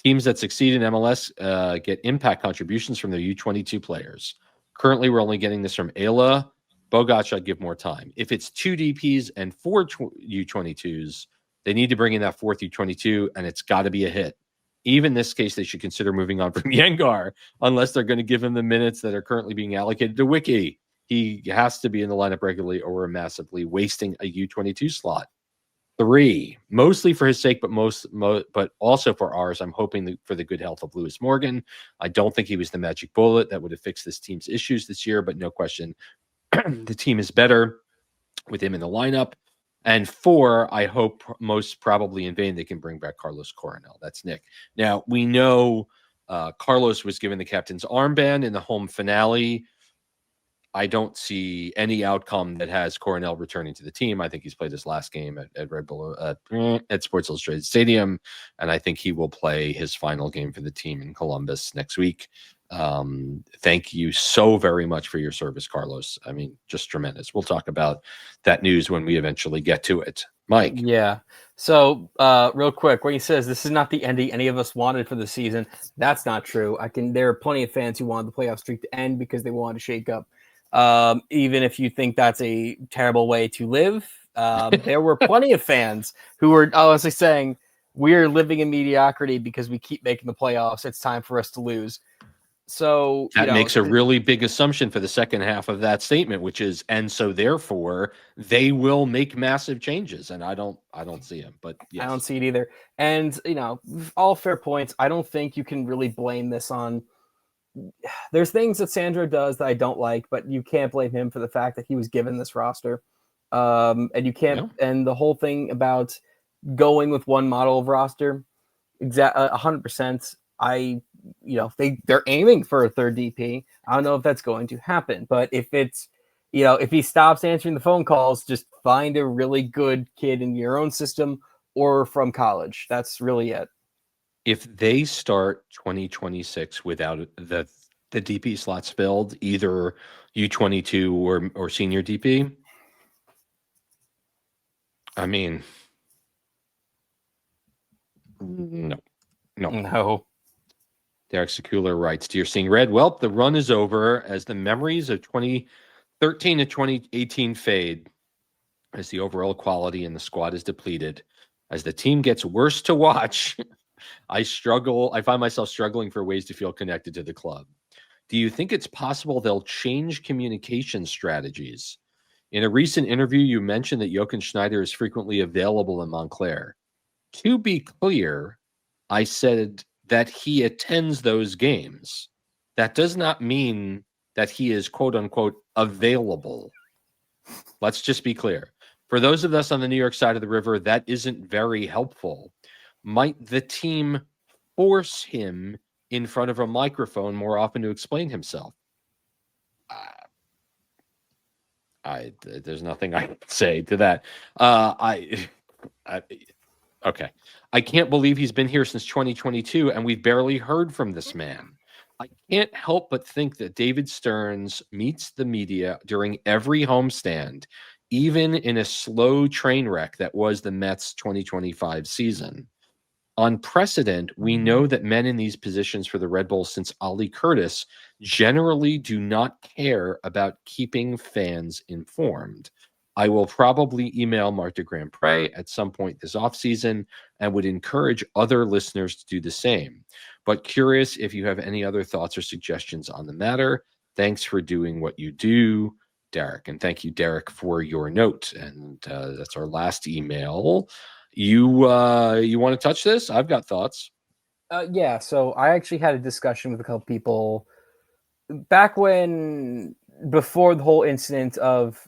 Speaker 2: Teams that succeed in MLS get impact contributions from their U22 players. Currently, we're only getting this from Ayla. Bogac, I'd give more time. If it's 2 DPs and 4 U22s, they need to bring in that 4th U22, and it's got to be a hit. Even in this case, they should consider moving on from Yengar, unless they're going to give him the minutes that are currently being allocated to Wiki. He has to be in the lineup regularly, or we're massively wasting a U22 slot. 3, mostly for his sake, but also for ours, I'm hoping for the good health of Lewis Morgan. I don't think he was the magic bullet that would have fixed this team's issues this year, but no question, the team is better with him in the lineup. And 4, I hope most probably in vain, they can bring back Carlos Coronel. That's Nick. Now, we know Carlos was given the captain's armband in the home finale. I don't see any outcome that has Coronel returning to the team. I think he's played his last game at Red Bull at Sports Illustrated Stadium, and I think he will play his final game for the team in Columbus next week. Thank you so very much for your service, Carlos. I mean, just tremendous. We'll talk about that news when we eventually get to it. Mike.
Speaker 3: Yeah. So real quick, when he says this is not the ending any of us wanted for the season, that's not true. There are plenty of fans who wanted the playoff streak to end because they wanted to shake up. Even if you think that's a terrible way to live, there were plenty of fans who were honestly saying, we're living in mediocrity because we keep making the playoffs. It's time for us to lose. So
Speaker 2: that makes a really big assumption for the second half of that statement, which is, and so therefore they will make massive changes. And I don't see them, but yes.
Speaker 3: I don't see it either. And, all fair points. I don't think you can really blame this on, there's things that Sandro does that I don't like, but you can't blame him for the fact that he was given this roster. And you can't, and the whole thing about going with one model of roster, 100%. They're aiming for a 3rd DP. I don't know if that's going to happen, but if it's, if he stops answering the phone calls, just find a really good kid in your own system or from college. That's really it.
Speaker 2: If they start 2026 without the DP slots filled, either U22 or senior DP, I mean, no. Derek Sekula writes, Dear Seeing Red, well, the run is over as the memories of 2013 to 2018 fade, as the overall quality in the squad is depleted, as the team gets worse to watch. I find myself struggling for ways to feel connected to the club. Do you think it's possible they'll change communication strategies? In a recent interview, you mentioned that Jochen Schneider is frequently available in Montclair. To be clear, I said that he attends those games. That does not mean that he is, quote unquote, available. Let's just be clear. For those of us on the New York side of the river, that isn't very helpful. Might the team force him in front of a microphone more often to explain himself? There's nothing I can say to that. Okay. I can't believe he's been here since 2022 and we've barely heard from this man. I can't help but think that David Stearns meets the media during every homestand, even in a slow train wreck that was the Mets 2025 season. On precedent, we know that men in these positions for the Red Bulls since Ali Curtis generally do not care about keeping fans informed. I will probably email Marc de Grandpré at some point this offseason and would encourage other listeners to do the same. But curious if you have any other thoughts or suggestions on the matter. Thanks for doing what you do, Derek. And thank you, Derek, for your note. And that's our last email. You want to touch this? I've got thoughts.
Speaker 3: Yeah, so I actually had a discussion with a couple people back before the whole incident of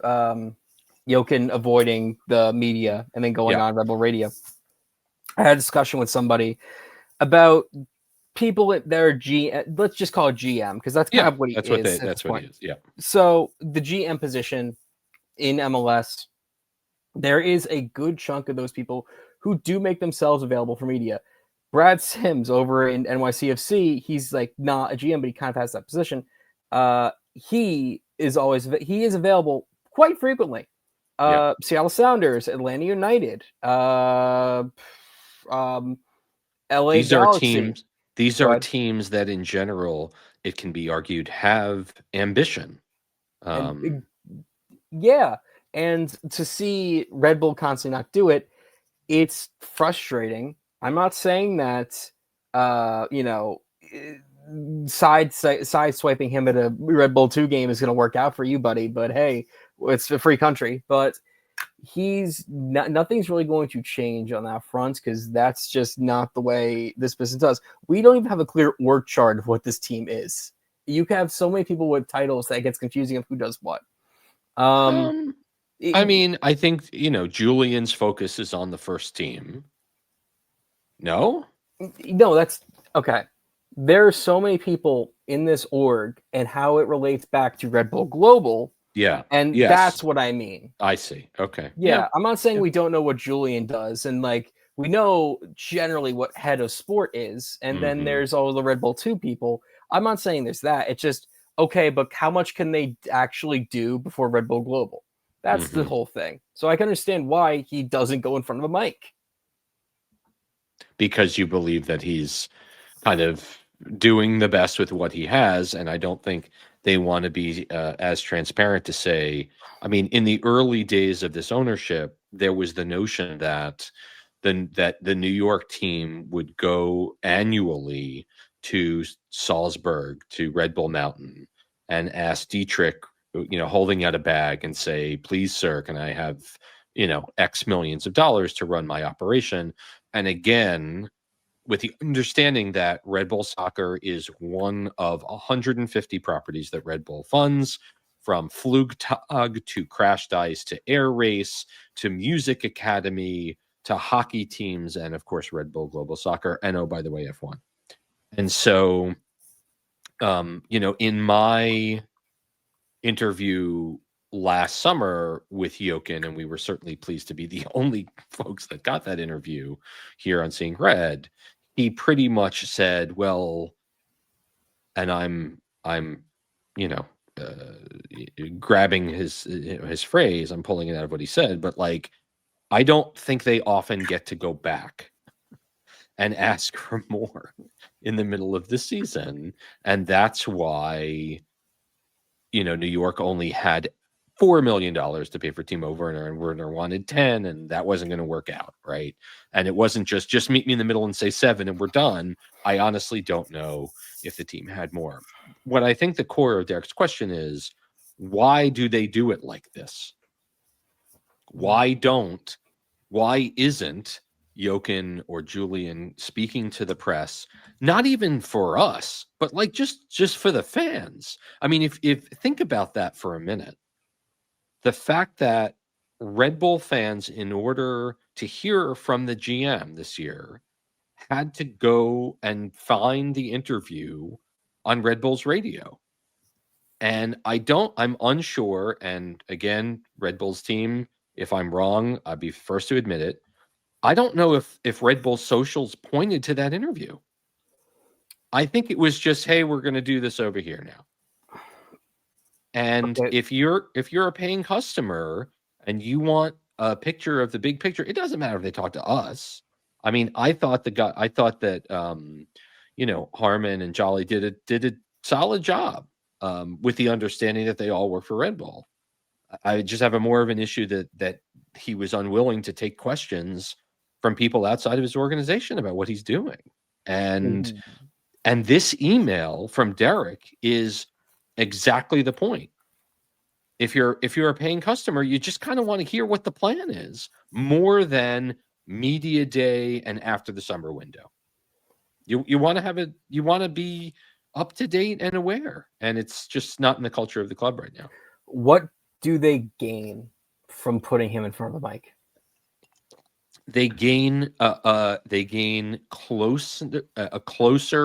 Speaker 3: Jokin avoiding the media and then going on Rebel Radio. I had a discussion with somebody about people that their GM, let's just call it GM, because that's kind of what he is.
Speaker 2: That's what he is. Yeah.
Speaker 3: So the GM position in MLS, there is a good chunk of those people who do make themselves available for media. Brad Sims over in NYCFC, he's like not a GM, but he kind of has that position. He is available quite frequently. Seattle Sounders, Atlanta United, LA
Speaker 2: These
Speaker 3: Galaxy.
Speaker 2: Are teams. These are teams that, in general, it can be argued have ambition.
Speaker 3: Yeah, and to see Red Bull constantly not do it, it's frustrating. I'm not saying that, sideswiping him at a Red Bull 2 game is going to work out for you, buddy. But hey, it's a free country. But nothing's really going to change on that front because that's just not the way this business does. We don't even have a clear org chart of what this team is. You can have so many people with titles that it gets confusing of who does what.
Speaker 2: I think, Julian's focus is on the first team. No,
Speaker 3: that's okay. There are so many people in this org and how it relates back to Red Bull Global.
Speaker 2: Yeah.
Speaker 3: And that's what I mean.
Speaker 2: I see. Okay.
Speaker 3: Yeah. I'm not saying we don't know what Julian does. And we know generally what head of sport is. And then there's all the Red Bull 2 people. I'm not saying there's that. It's just, okay, but how much can they actually do before Red Bull Global? That's the whole thing. So I can understand why he doesn't go in front of a mic.
Speaker 2: Because you believe that he's kind of doing the best with what he has. And I don't think they want to be as transparent to say, in the early days of this ownership, there was the notion that the New York team would go annually to Salzburg, to Red Bull Mountain, and ask Dietrich, holding out a bag and say, please, sir, can I have, X millions of dollars to run my operation? And again, with the understanding that Red Bull Soccer is one of 150 properties that Red Bull funds, from Flugtag to Crash Dice to Air Race to Music Academy to hockey teams, and of course, Red Bull Global Soccer, and oh, by the way, F1. And so, in my interview last summer with Jokin, and we were certainly pleased to be the only folks that got that interview here on Seeing Red, he pretty much said, well, and I'm grabbing his phrase, I'm pulling it out of what he said, but I don't think they often get to go back and ask for more in the middle of the season. And that's why, New York only had $4 million to pay for Timo Werner, and Werner wanted 10, and that wasn't going to work out, right? And it wasn't just meet me in the middle and say 7 and we're done. I honestly don't know if the team had more. What I think the core of Derek's question is, why do they do it like this? Why isn't Jokin or Julian speaking to the press, not even for us, but just for the fans? If think about that for a minute. the fact that Red Bull fans, in order to hear from the GM this year, had to go and find the interview on Red Bull's radio. And I'm unsure. And again, Red Bull's team, if I'm wrong, I'd be first to admit it. I don't know if Red Bull socials pointed to that interview. I think it was just, hey, we're going to do this over here now. And
Speaker 3: Okay.
Speaker 2: if you're a paying customer and you want a picture of the big picture, it doesn't matter if they talk to us. I mean, I thought that Harmon and Jolly did a solid job with the understanding that they all work for Red Bull. I just have more of an issue that he was unwilling to take questions from people outside of his organization about what he's doing. And this email from Derek is exactly the point. If you're a paying customer, you just kind of want to hear what the plan is more than media day and after the summer window. You want to be up to date and aware, and it's just not in the culture of the club right now.
Speaker 3: What do they gain from putting him in front of the mic?
Speaker 2: They gain a closer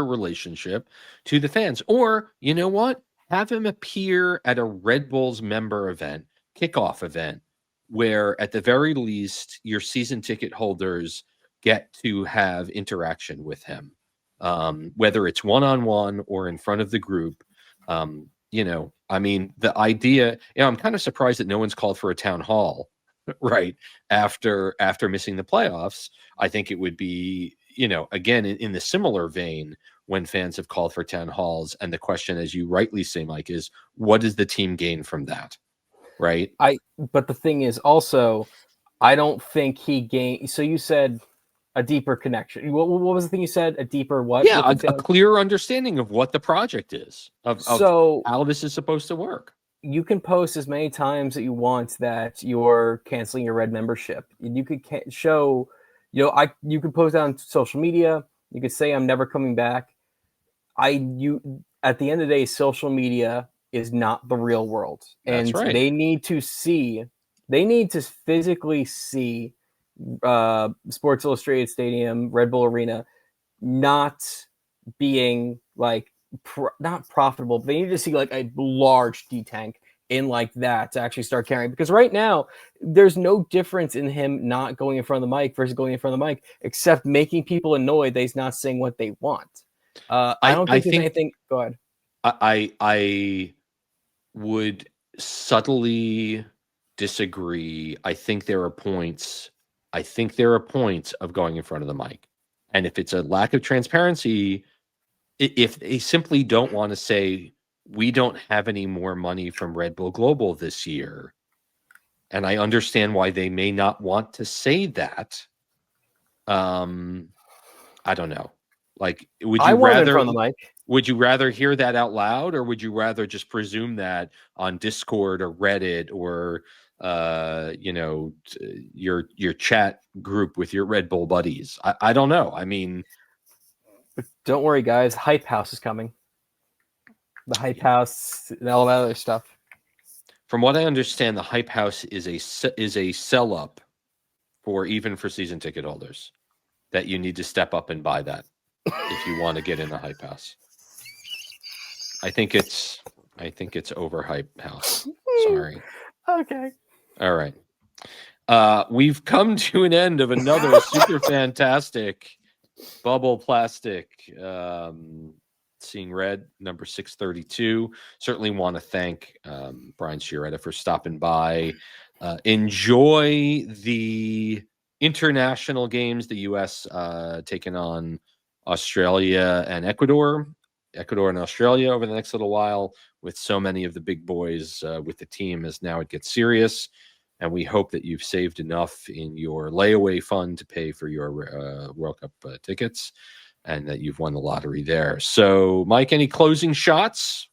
Speaker 2: relationship to the fans, or you know what? Have him appear at a Red Bulls member event, kickoff event, where at the very least your season ticket holders get to have interaction with him, whether it's one-on-one or in front of the group. I mean, the idea, I'm kind of surprised that no one's called for a town hall right after missing the playoffs. I think it would be, again, in the similar vein when fans have called for town halls. And the question, as you rightly say, Mike, is what does the team gain from that? Right.
Speaker 3: But the thing is also, I don't think he gained. So you said a deeper connection. What was the thing you said? A deeper what?
Speaker 2: Yeah, a clear understanding of what the project is, of how this is supposed to work.
Speaker 3: You can post as many times that you want that you're canceling your Red membership. You could show, you could post on social media. You could say, I'm never coming back. At the end of the day, social media is not the real world. And
Speaker 2: That's right.
Speaker 3: They need to physically see Sports Illustrated Stadium, Red Bull Arena, not being like not profitable, but they need to see like a large D-tank in like that to actually start carrying. Because right now, there's no difference in him not going in front of the mic versus going in front of the mic, except making people annoyed that he's not saying what they want. I don't think there's anything. Go ahead.
Speaker 2: I would subtly disagree. I think there are points of going in front of the mic. And if it's a lack of transparency, if they simply don't want to say, we don't have any more money from Red Bull Global this year, and I understand why they may not want to say that, I don't know. Like, would you rather hear that out loud, or would you rather just presume that on Discord or Reddit or your chat group with your Red Bull buddies? I don't know. I mean,
Speaker 3: don't worry, guys. Hype House is coming. The Hype House and all that other stuff.
Speaker 2: From what I understand, the Hype House is a sell up for season ticket holders, that you need to step up and buy that if you want to get in the Hype House. I think it's over Hype House. Sorry.
Speaker 3: Okay.
Speaker 2: All right. We've come to an end of another super fantastic bubble plastic Seeing Red number 632. Certainly want to thank Brian Sciaretta for stopping by. Enjoy the international games, the U.S. Taking on Australia and Ecuador and Australia over the next little while, with so many of the big boys with the team as now it gets serious. And we hope that you've saved enough in your layaway fund to pay for your World Cup tickets, and that you've won the lottery there. So, Mike, any closing shots?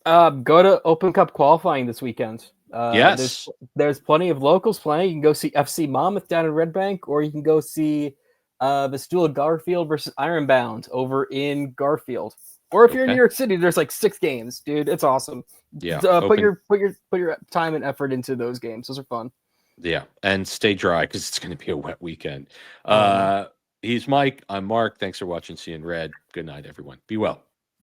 Speaker 3: Go to Open Cup qualifying this weekend.
Speaker 2: Yes.
Speaker 3: There's plenty of locals playing. You can go see FC Monmouth down in Red Bank, or you can go see Vistula Garfield versus Ironbound over in Garfield. Or if you're in
Speaker 2: Okay.
Speaker 3: New York City, there's like 6 games, dude. It's awesome.
Speaker 2: Yeah.
Speaker 3: Put your time and effort into those games. Those are fun.
Speaker 2: Yeah, and stay dry because it's going to be a wet weekend.
Speaker 3: Oh, no.
Speaker 2: He's Mike. I'm Mark. Thanks for watching Seeing Red. Good night, everyone. Be well.